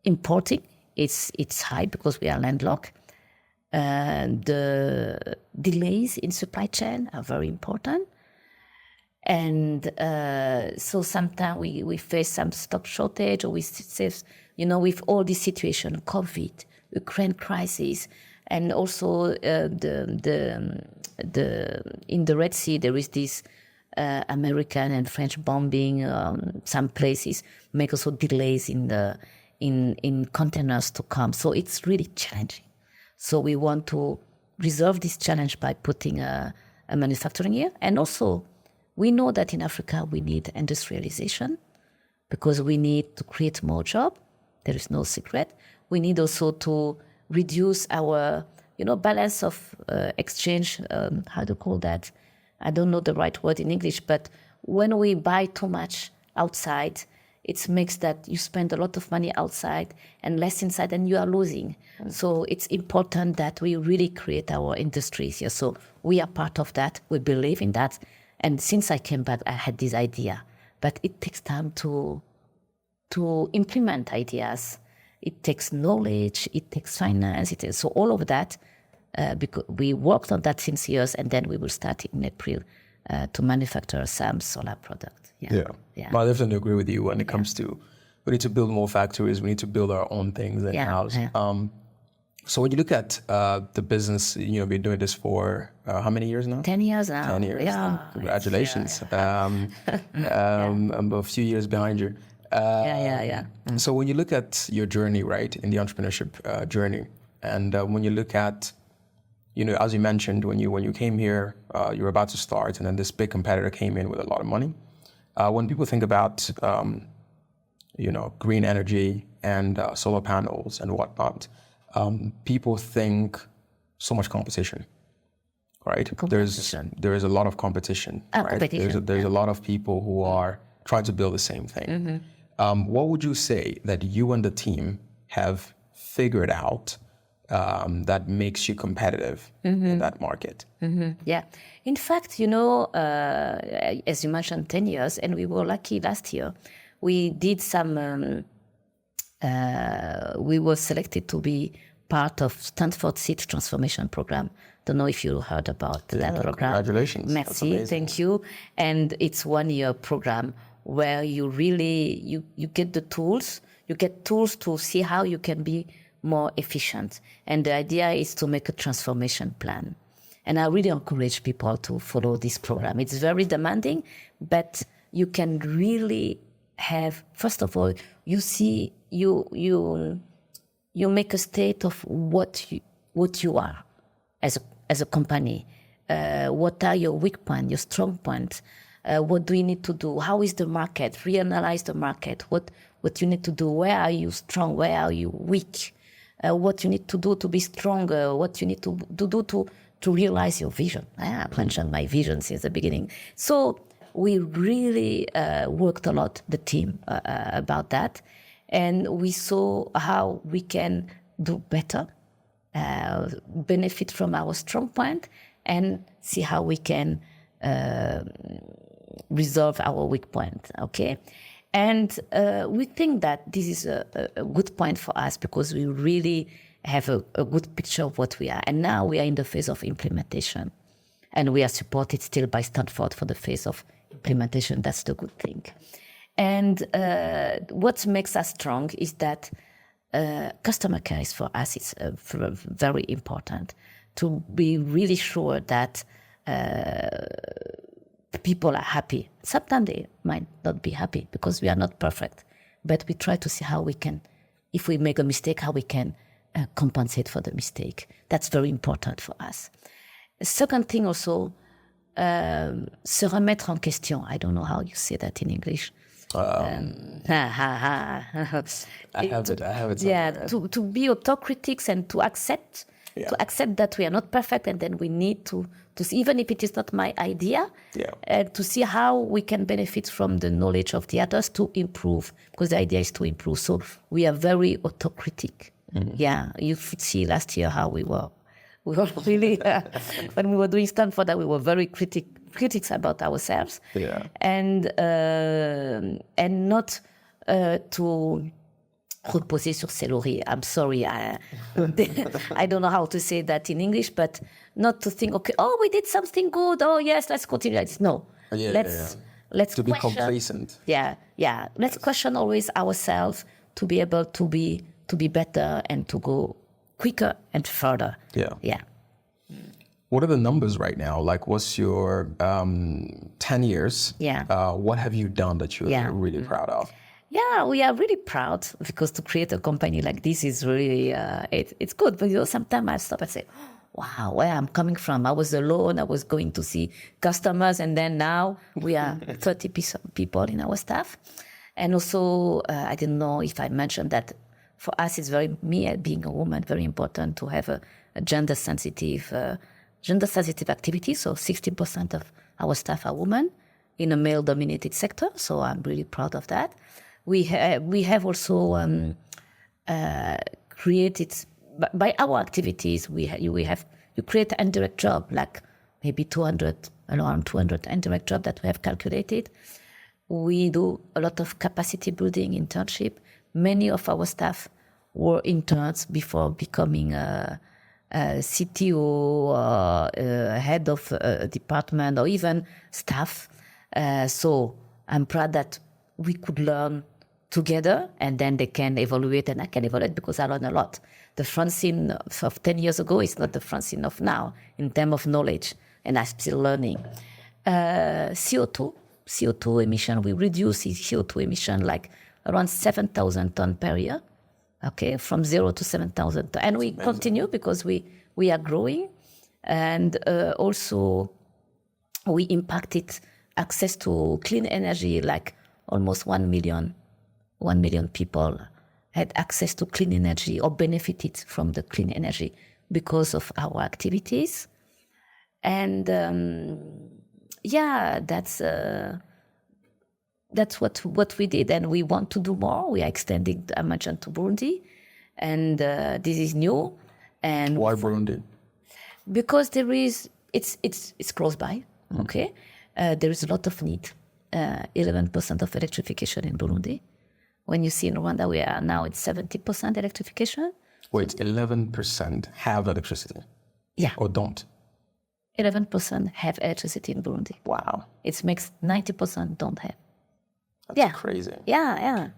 importing, it's high because we are landlocked. The delays in supply chain are very important. And so sometimes we face some stock shortage, or we face, with all this situation, COVID, Ukraine crisis, and also in the Red Sea there is this American and French bombing. Some places make also delays in containers to come. So it's really challenging. So we want to resolve this challenge by putting a manufacturing here. And also, we know that in Africa we need industrialization because we need to create more jobs. There is no secret. We need also to reduce our, balance of exchange. How do you call that? I don't know the right word in English, but when we buy too much outside, it makes that you spend a lot of money outside and less inside, and you are losing. So it's important that we really create our industries here. So we are part of that. We believe in that. And since I came back, I had this idea. But it takes time to implement ideas. It takes knowledge. It takes finance. So all of that, because we worked on that since years, and then we will start in April to manufacture some solar product.
Yeah. Well, I definitely agree with you when it comes to we need to build more factories. We need to build our own things in-house. So when you look at the business, you've been doing this for how many years now?
10 years now.
10 years.
Yeah.
Congratulations. I'm a few years behind you. So when you look at your journey, right, in the entrepreneurship journey, and when you look at, as you mentioned, when you came here, you were about to start, and then this big competitor came in with a lot of money. When people think about, green energy and solar panels and whatnot, people think so much competition, right? There is a lot of competition, right?
Competition.
There's a lot of people who are trying to build the same thing. What would you say that you and the team have figured out that makes you competitive in that market?
Yeah. In fact, as you mentioned, 10 years, and we were lucky last year. We did some, we were selected to be part of Stanford Seed Transformation Program. Don't know if you heard about that program.
Congratulations.
Merci, thank you. And it's 1-year program where you really, you get the tools, you get tools to see how you can be more efficient. And the idea is to make a transformation plan. And I really encourage people to follow this program. It's very demanding, but you can really have, first of all, you see, you make a state of what you are as a company. What are your weak points, your strong points? What do you need to do? How is the market? Reanalyze the market. What you need to do? Where are you strong? Where are you weak? What you need to do to be stronger? What you need to do to realize your vision? I mentioned my vision since the beginning. So we really worked a lot, the team, about that. And we saw how we can do better, benefit from our strong point, and see how we can resolve our weak point, okay? And we think that this is a good point for us because we really have a good picture of what we are. And now we are in the phase of implementation. And we are supported still by Stanford for the phase of implementation. That's the good thing. And what makes us strong is that customer care is for us is very important to be really sure that people are happy. Sometimes they might not be happy because we are not perfect, but we try to see how we can, if we make a mistake, how we can compensate for the mistake. That's very important for us. The second thing also, se remettre en question. I don't know how you say that in English.
I have it.
Yeah, to be autocritics and to accept that we are not perfect, and then we need to see, even if it is not my idea, to see how we can benefit from the knowledge of the others to improve, because the idea is to improve. So we are very autocritic. Yeah, you could see last year how we were really, when we were doing Stanford, we were very critics about ourselves.
Yeah.
And not to reposer sur ses lauriers. I'm sorry, I don't know how to say that in English, but not to think, okay, oh, we did something good. Oh, yes, let's continue. No, let's
to be
question,
complacent.
Yeah. Let's question always ourselves to be able to be better and to go quicker and further. Yeah.
What are the numbers right now? Like, what's your 10 years?
Yeah.
What have you done that you're really proud of?
Yeah, we are really proud, because to create a company like this is really, it's good. But sometimes I stop and say, wow, where I'm coming from. I was alone. I was going to see customers. And then now we are 30 people in our staff. And also, I didn't know if I mentioned that for us, it's me being a woman, very important to have a gender sensitive activity. So 60% of our staff are women in a male dominated sector. So I'm really proud of that. We have also created, by our activities, you create an indirect job, like maybe around 200 indirect jobs that we have calculated. We do a lot of capacity building internship. Many of our staff were interns before becoming a CTO, head of a department, or even staff. So I'm proud that we could learn together, and then they can evaluate, and I can evaluate because I learn a lot. The Francine of 10 years ago is not the Francine of now in terms of knowledge, and I'm still learning. CO2 emission, we reduce CO2 emission like around 7,000 tons per year, okay, from 0 to 7,000 tons. And we continue because we are growing. And also we impacted access to clean energy, like almost 1 million people had access to clean energy or benefited from the clean energy because of our activities. And that's what we did, and we want to do more. We are extending, I mentioned, to Burundi, and this is new. And
why Burundi?
Because it's close by. Okay, there is a lot of need. 11% of electrification in Burundi. When you see in Rwanda, we are now at 70% electrification.
Wait, 11% have electricity?
Yeah.
Or don't?
11% have electricity in Burundi.
Wow.
It makes 90% don't have.
That's crazy.
Yeah.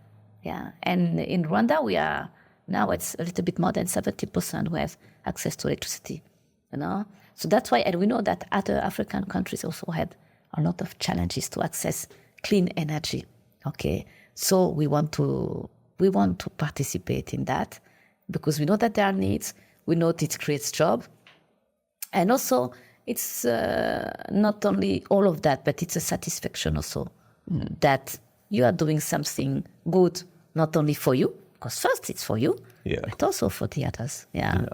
And in Rwanda, we are now it's a little bit more than 70% who have access to electricity. So that's why, and we know that other African countries also had a lot of challenges to access clean energy. Okay, so we want to participate in that because we know that there are needs. We know it creates jobs, and also it's not only all of that, but it's a satisfaction also that you are doing something good, not only for you, because first it's for you, but also for the others. Yeah.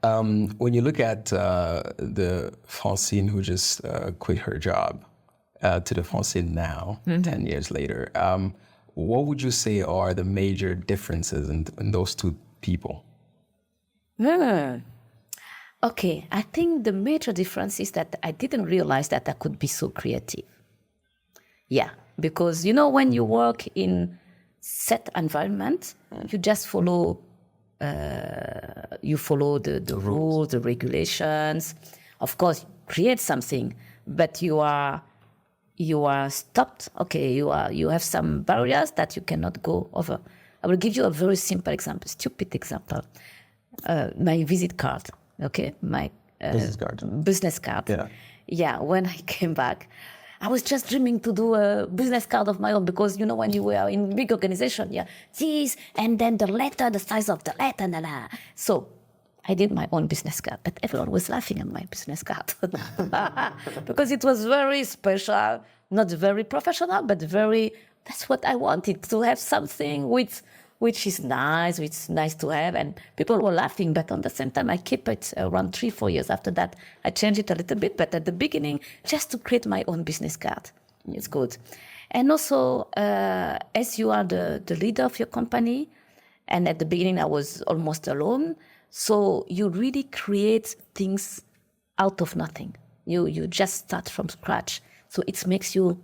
When you look at the Francine who just quit her job to the Francine now, 10 years later, what would you say are the major differences in those two people?
Okay, I think the major difference is that I didn't realize that I could be so creative. Yeah, because when you work in set environment, you just follow the rules, the regulations. Of course, create something, but you are stopped. Okay, you have some barriers that you cannot go over. I will give you a very simple example, stupid example. My visit card. Okay, my
business card.
Business card.
Yeah.
Yeah. When I came back, I was just dreaming to do a business card of my own because, when you were in big organization, this, and then the letter, the size of the letter, So I did my own business card, but everyone was laughing at my business card because it was very special, not very professional, but that's what I wanted, to have something which is nice to have. And people were laughing, but on the same time, I keep it around 3-4 years. After that, I changed it a little bit, but at the beginning, just to create my own business card, it's good. And also, as you are the leader of your company, and at the beginning, I was almost alone, so you really create things out of nothing. You just start from scratch. So it makes you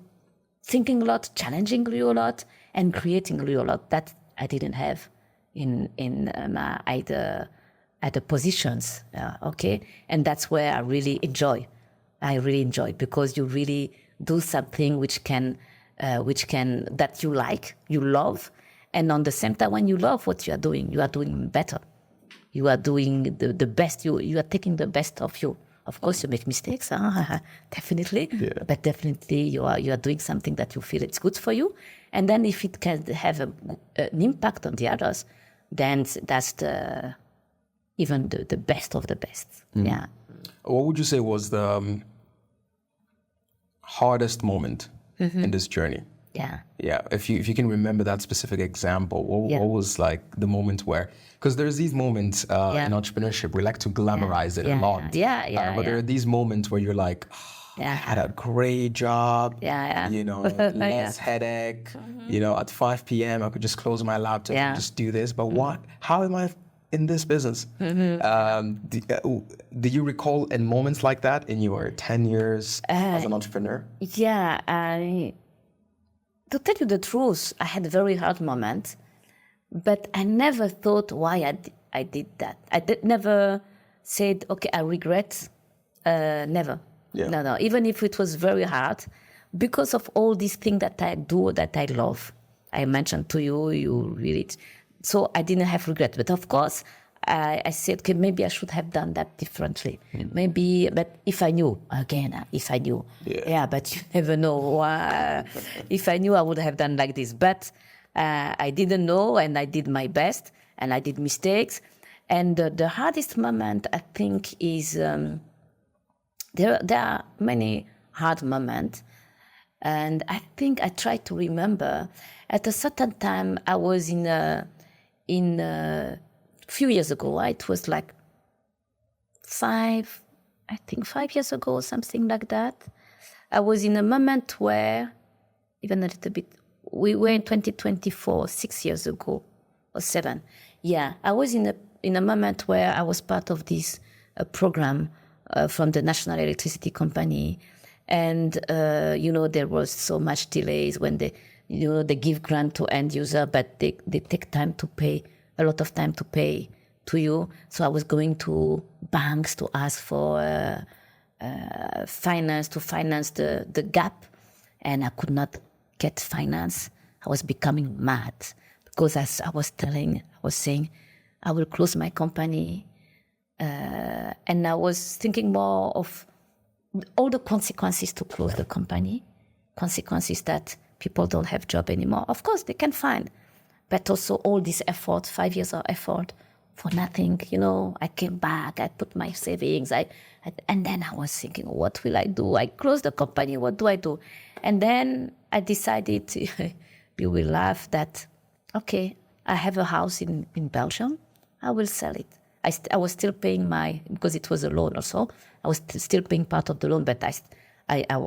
thinking a lot, challenging you a lot, and creating you a lot. That I didn't have in either positions. Okay, and that's where I really enjoy. Because you really do something which can that you like, you love, and on the same time, when you love what you are doing better. You are doing the best. You are taking the best of you. Of course, you make mistakes, definitely. Yeah. But definitely, you are doing something that you feel it's good for you. And then, if it can have an impact on the others, then that's even the best of the best. Mm. Yeah.
What would you say was the hardest moment in this journey? Yeah. If you can remember that specific example, what was like the moment where, because there's these moments in entrepreneurship, we like to glamorize it a lot. But there are these moments where you're like, I had a great job, less headache, at 5 p.m. I could just close my laptop and just do this. But how am I in this business? Do you recall in moments like that in your 10 years as an entrepreneur?
To tell you the truth, I had a very hard moment, but I never thought why I did that. Never said, okay, I regret. Never. Yeah. No. Even if it was very hard, because of all these things that I do, that I love. I mentioned to you, you really. So I didn't have regret. But of course, I said, okay, maybe I should have done that differently. Maybe, but if I knew, but you never know. If I knew, I would have done like this. But I didn't know, and I did my best, and I did mistakes. And the hardest moment, I think, is there are many hard moments. And I think I try to remember, at a certain time, I was in a few years ago, it was like 5 years ago, something like that. I was in a moment where, even a little bit, we were in 2024, 6 years ago, or 7. Yeah, I was in a moment where I was part of this program from the National Electricity Company. And, there was so much delays when they give grant to end user, but they take time to pay, a lot of time to pay to you. So I was going to banks to ask for finance, to finance the gap, and I could not get finance. I was becoming mad because I was saying, I will close my company. And I was thinking more of all the consequences to close the company, consequences that people don't have job anymore. Of course, they can find. But also all this effort, 5 years of effort for nothing, I came back, I put my savings, and then I was thinking, what will I do? I closed the company, what do I do? And then I decided, you will laugh, that, okay, I have a house in Belgium, I will sell it. I was still paying because it was a loan also, I was still paying part of the loan, but I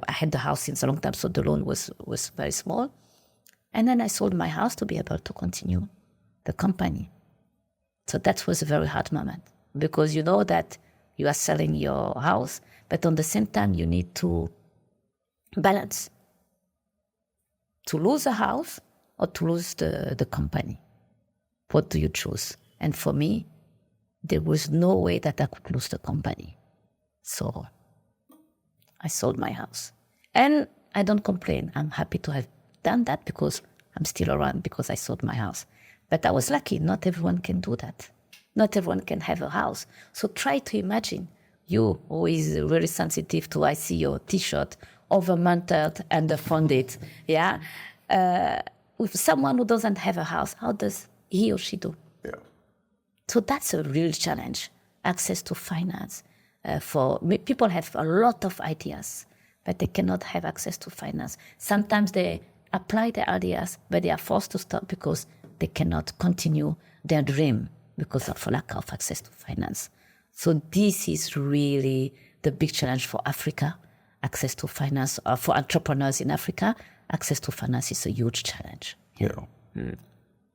had the house since a long time, so the loan was very small. And then I sold my house to be able to continue the company. So that was a very hard moment because you know that you are selling your house, but on the same time you need to balance. To lose a house or to lose the company. What do you choose? And for me, there was no way that I could lose the company. So I sold my house. And I don't complain. I'm happy to have done that because I'm still around because I sold my house. But I was lucky. Not everyone can do that. Not everyone can have a house. So try to imagine you, who is very sensitive to, I see your T-shirt over-mentored, underfunded. Yeah. With someone who doesn't have a house, how does he or she do?
Yeah.
So that's a real challenge. Access to finance. People have a lot of ideas, but they cannot have access to finance. Sometimes they apply their ideas, but they are forced to stop because they cannot continue their dream because of lack of access to finance. So this is really the big challenge for Africa. Access to finance, for entrepreneurs in Africa, access to finance is a huge challenge.
Yeah.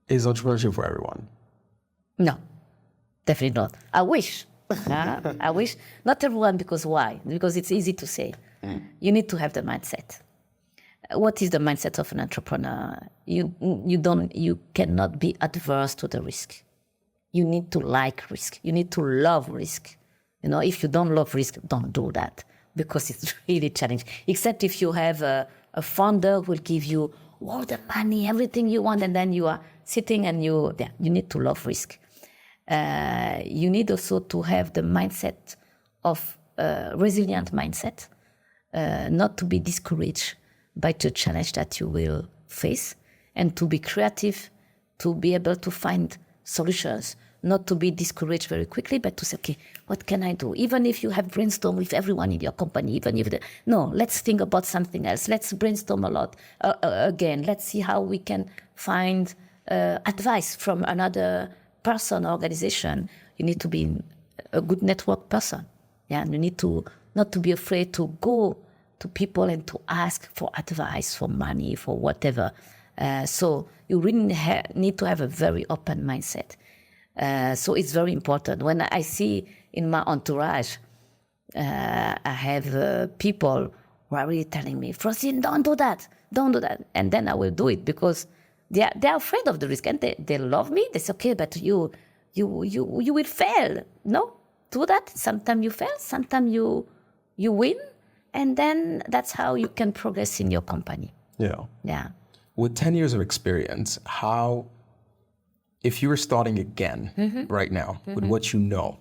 Is entrepreneurship for everyone?
No, definitely not. I wish. I wish. Not everyone, because why? Because it's easy to say. You need to have the mindset. What is the mindset of an entrepreneur? You cannot be adverse to the risk. You need to like risk. You need to love risk. If you don't love risk, don't do that, because it's really challenging. Except if you have a founder who will give you all the money, everything you want, and then you are sitting and you need to love risk. You need also to have the mindset of resilient mindset, not to be discouraged by the challenge that you will face, and to be creative, to be able to find solutions, not to be discouraged very quickly, but to say, okay, what can I do? Even if you have brainstormed with everyone in your company, let's think about something else. Let's brainstorm a lot again. Let's see how we can find advice from another person or organization. You need to be a good network person. Yeah, and you need to not to be afraid to go to people and to ask for advice, for money, for whatever. So you really need to have a very open mindset. So it's very important. When I see in my entourage, I have people who are really telling me, Francine, don't do that. And then I will do it, because they are afraid of the risk, and they love me. They say, okay, but you will fail. No, do that. Sometimes you fail, sometimes you win, and then that's how you can progress in your company.
Yeah.
Yeah.
With 10 years of experience, if you were starting again right now with what you know,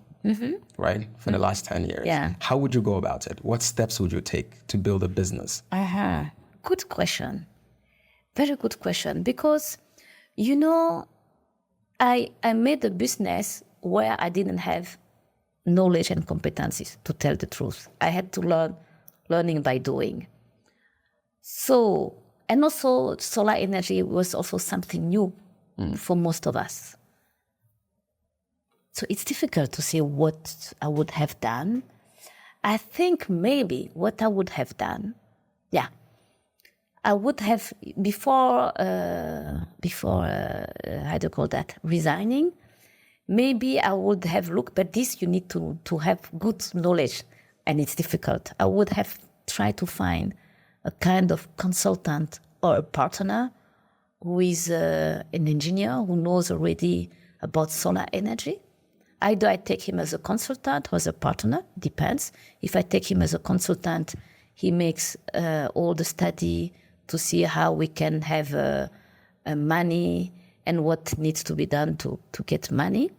right, for the last 10 years, how would you go about it? What steps would you take to build a business?
Good question. Very good question. Because, I made a business where I didn't have knowledge and competencies, to tell the truth. I had to learning by doing. So, and also solar energy was also something new for most of us. So it's difficult to say what I would have done. I think maybe what I would have done, I would have, before resigning, maybe I would have looked, but this you need to have good knowledge, and it's difficult. I would have tried to find a kind of consultant or a partner who is an engineer who knows already about solar energy. Either I take him as a consultant or as a partner, depends. If I take him as a consultant, he makes all the study to see how we can have money and what needs to be done to get money.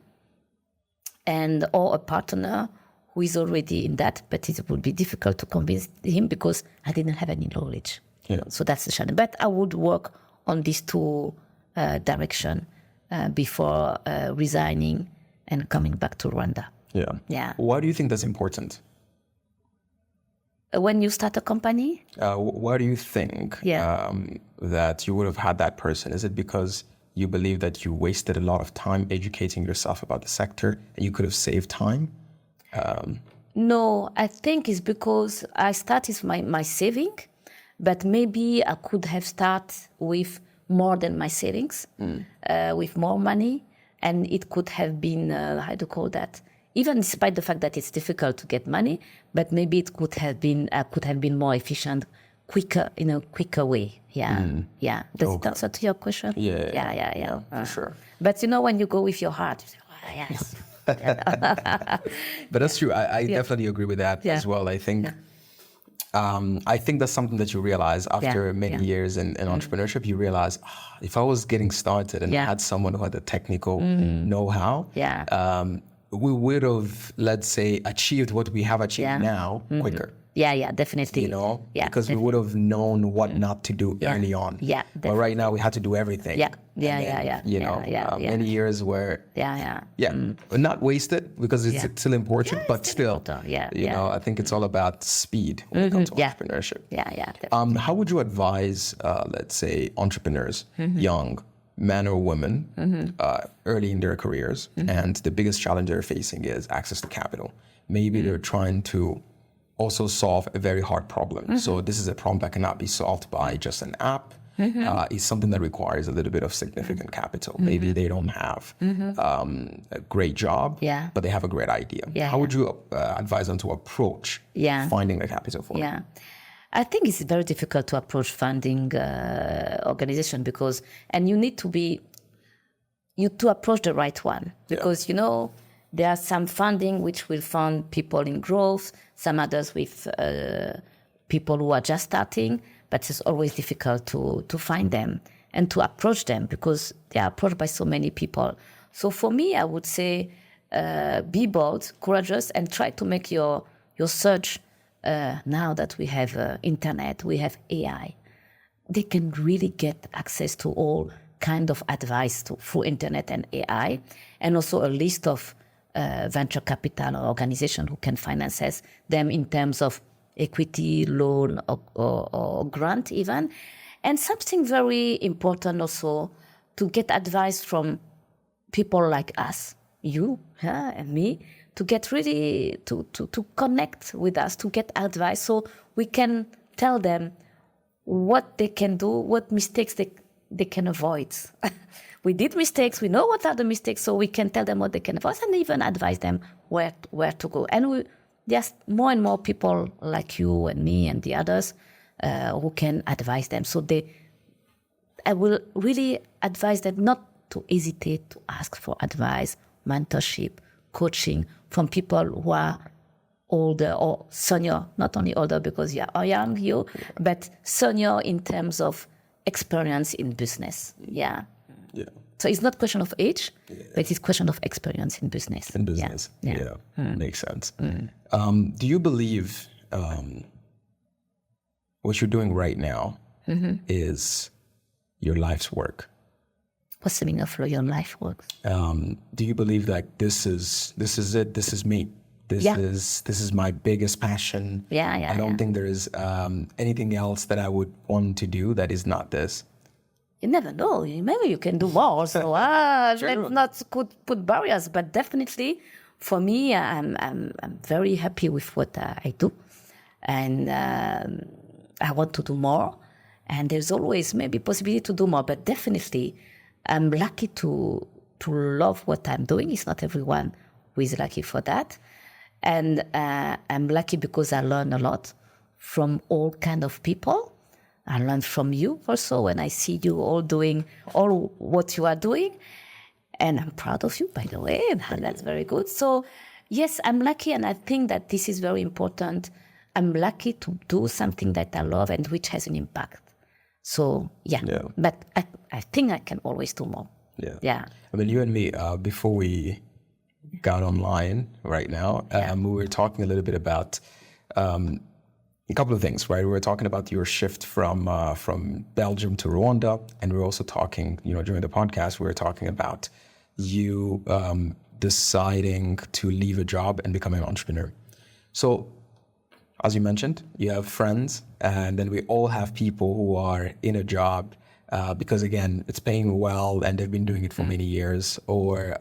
Or a partner who is already in that, but it would be difficult to convince him because I didn't have any knowledge.
Yeah.
So that's the challenge. But I would work on these two directions before resigning and coming back to Rwanda.
Yeah.
Yeah.
Why do you think that's important?
When you start a company?
Why do you think that you would have had that person? Is it because you believe that you wasted a lot of time educating yourself about the sector and you could have saved time?
No, I think it's because I started my saving, but maybe I could have started with more than my savings, with more money, and it could have been, even despite the fact that it's difficult to get money, but maybe it could have been more efficient, quicker, in a quicker way. Yeah. Yeah. Does it answer to your question?
Yeah. For sure.
But when you go with your heart, you say, oh, yes.
But that's true. I definitely agree with that as well. I think that's something that you realize after many years in entrepreneurship. You realize if I was getting started and had someone who had the technical know-how, we would have, let's say, achieved what we have achieved now quicker.
Yeah, definitely. Yeah,
because we would have known what not to do early on.
Yeah,
but right now we had to do everything.
Yeah.
Many years where not wasted because it's still important, but still, I think it's all about speed when it comes to entrepreneurship.
Yeah.
How would you advise, let's say, entrepreneurs, young men or women, early in their careers, and the biggest challenge they're facing is access to capital? Maybe they're trying to also solve a very hard problem. So this is a problem that cannot be solved by just an app. It's something that requires a little bit of significant capital. Maybe they don't have a great job, but they have a great idea. How would you advise them to approach finding the capital for it?
I think it's very difficult to approach funding organization because, and you need to approach the right one because, there are some funding which will fund people in growth, some others with people who are just starting, but it's always difficult to find them and to approach them because they are approached by so many people. So for me, I would say be bold, courageous, and try to make your search, now that we have internet, we have AI, they can really get access to all kind of advice through internet and AI, and also a list of venture capital or organization who can finance them in terms of equity, loan, or grant even. And something very important also, to get advice from people like us, you and me, to get really, to connect with us, to get advice so we can tell them what they can do, what mistakes they can avoid. We did mistakes, we know what are the mistakes, so we can tell them what they can avoid and even advise them where to go. And there's more and more people like you and me and the others who can advise them. So I will really advise them not to hesitate to ask for advice, mentorship, coaching from people who are older or senior, not only older because you are young, but senior in terms of experience in business. Yeah. So it's not question of age, but it's question of experience in business.
Makes sense. Do you believe what you're doing right now is your life's work?
What's the meaning of your life work?
Do you believe that this is it? This is me. This is my biggest passion. I don't think there is anything else that I would want to do that is not this.
You never know. Maybe you can do more. So let's not put barriers. But definitely, for me, I'm very happy with what I do, and I want to do more. And there's always maybe possibility to do more. But definitely, I'm lucky to love what I'm doing. It's not everyone who is lucky for that. And I'm lucky because I learn a lot from all kind of people. I learn from you also when I see you all doing all what you are doing. And I'm proud of you, by the way. And that's very good. So, yes, I'm lucky. And I think that this is very important. I'm lucky to do something that I love and which has an impact. So, but I think I can always do more. Yeah.
I mean, you and me, before we got online right now, we were talking a little bit about a couple of things, right? We were talking about your shift from Belgium to Rwanda, and we were also talking, during the podcast, we were talking about you deciding to leave a job and become an entrepreneur. So, as you mentioned, you have friends, and then we all have people who are in a job because, again, it's paying well and they've been doing it for many years, or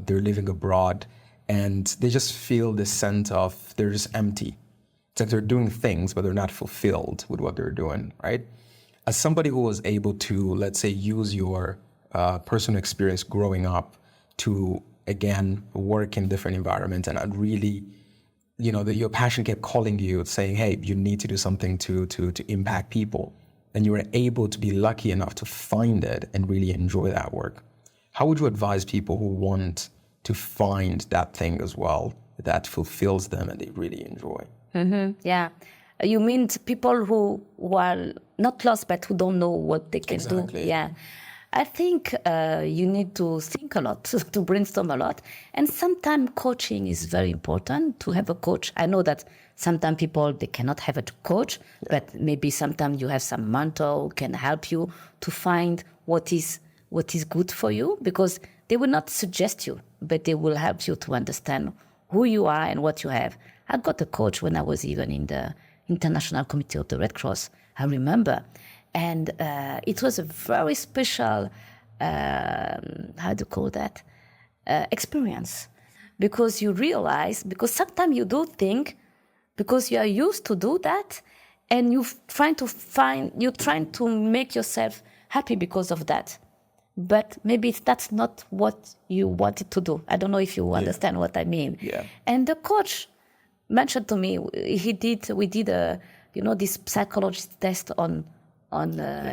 they're living abroad and they just feel this sense of they're just empty. It's like they're doing things, but they're not fulfilled with what they're doing, right? As somebody who was able to, let's say, use your personal experience growing up to, again, work in different environments, and I'd really, that your passion kept calling you, saying, hey, you need to do something to impact people. And you were able to be lucky enough to find it and really enjoy that work. How would you advise people who want to find that thing as well that fulfills them and they really enjoy?
Yeah. You mean people who are not lost but who don't know what they can do? Yeah. I think you need to think a lot, to brainstorm a lot. And sometimes coaching is very important, to have a coach. I know that sometimes people, they cannot have a coach, but maybe sometimes you have some mentor who can help you to find what is good for you, because they will not suggest you, but they will help you to understand who you are and what you have. I got a coach when I was even in the International Committee of the Red Cross, I remember. And it was a very special, how do you call that, experience. Because you realize, because sometimes you do think, because you are used to do that, and you're trying to make yourself happy because of that. But maybe that's not what you wanted to do. I don't know if you understand what I mean.
Yeah.
And the coach mentioned to me, we did a, this psychologist test on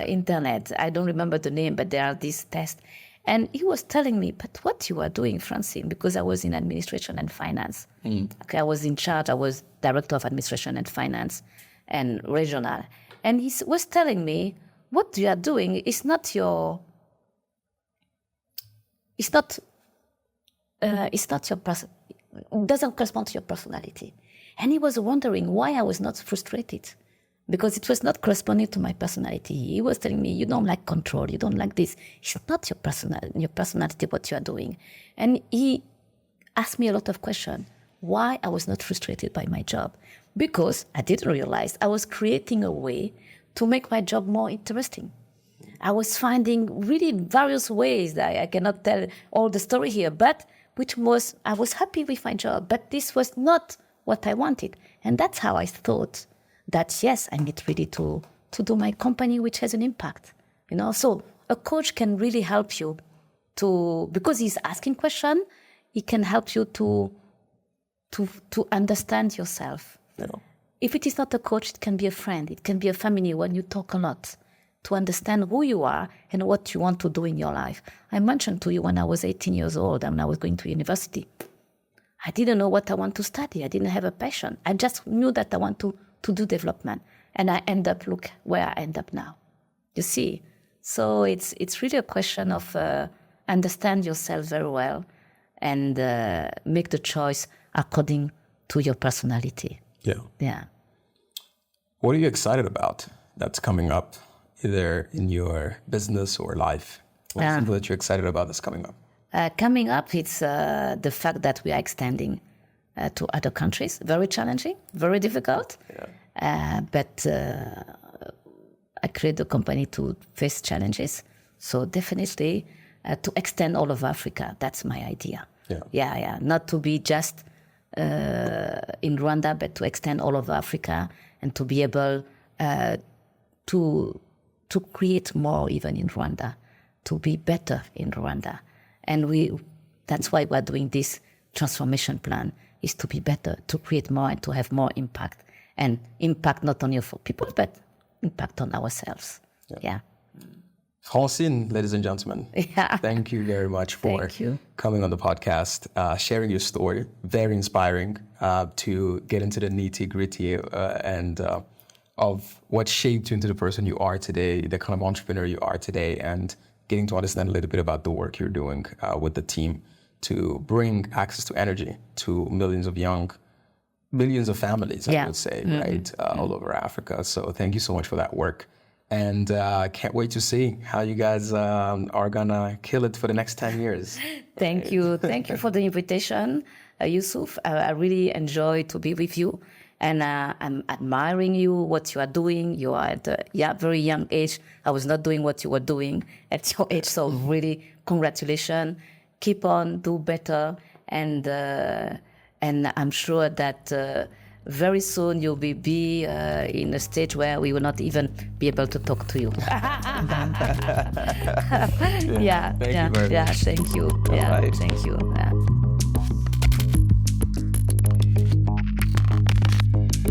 internet. I don't remember the name, but there are these tests. And he was telling me, but what you are doing, Francine, because I was in administration and finance. Okay, I was in charge. I was director of administration and finance and regional. And he was telling me, what you are doing is not your, doesn't correspond to your personality. And he was wondering why I was not frustrated, because it was not corresponding to my personality. He was telling me, you don't like control, you don't like this. It's not your personality what you are doing. And he asked me a lot of questions, why I was not frustrated by my job. Because I didn't realize I was creating a way to make my job more interesting. I was finding really various ways that I cannot tell all the story here, but I was happy with my job, but this was not what I wanted. And that's how I thought that, yes, I need really to do my company, which has an impact, So a coach can really help you because he's asking questions, he can help you to understand yourself.
Yeah.
If it is not a coach, it can be a friend, it can be a family when you talk a lot, to understand who you are and what you want to do in your life. I mentioned to you when I was 18 years old and I was going to university. I didn't know what I want to study. I didn't have a passion. I just knew that I want to do development. And I look where I end up now. You see? So it's really a question of understand yourself very well and make the choice according to your personality.
Yeah.
Yeah.
What are you excited about that's coming up, either in your business or life? What's something that you're excited about that's coming up?
Coming up, it's the fact that we are extending to other countries. Very challenging, very difficult. Yeah. But I created a company to face challenges. So definitely to extend all of Africa. That's my idea. Yeah. Not to be just in Rwanda, but to extend all of Africa and to be able to create more even in Rwanda, to be better in Rwanda. And that's why we're doing this transformation plan, is to be better, to create more and to have more impact. And impact not only for people, but impact on ourselves. Yeah.
Francine, ladies and gentlemen, thank you very much for coming on the podcast, sharing your story. Very inspiring to get into the nitty-gritty and of what shaped you into the person you are today, the kind of entrepreneur you are today, and getting to understand a little bit about the work you're doing with the team to bring access to energy to millions of families, I would say, right, all over Africa. So thank you so much for that work. And can't wait to see how you guys are gonna kill it for the next 10 years.
Thank you. Thank you for the invitation, Yusuf. I really enjoy to be with you. And I'm admiring you, what you are doing. You are at a very young age. I was not doing what you were doing at your age. So really, congratulations. Keep on, do better. And I'm sure that very soon you'll be in a stage where we will not even be able to talk to you.
Thank you very much.
Thank you.
All right.
Thank you.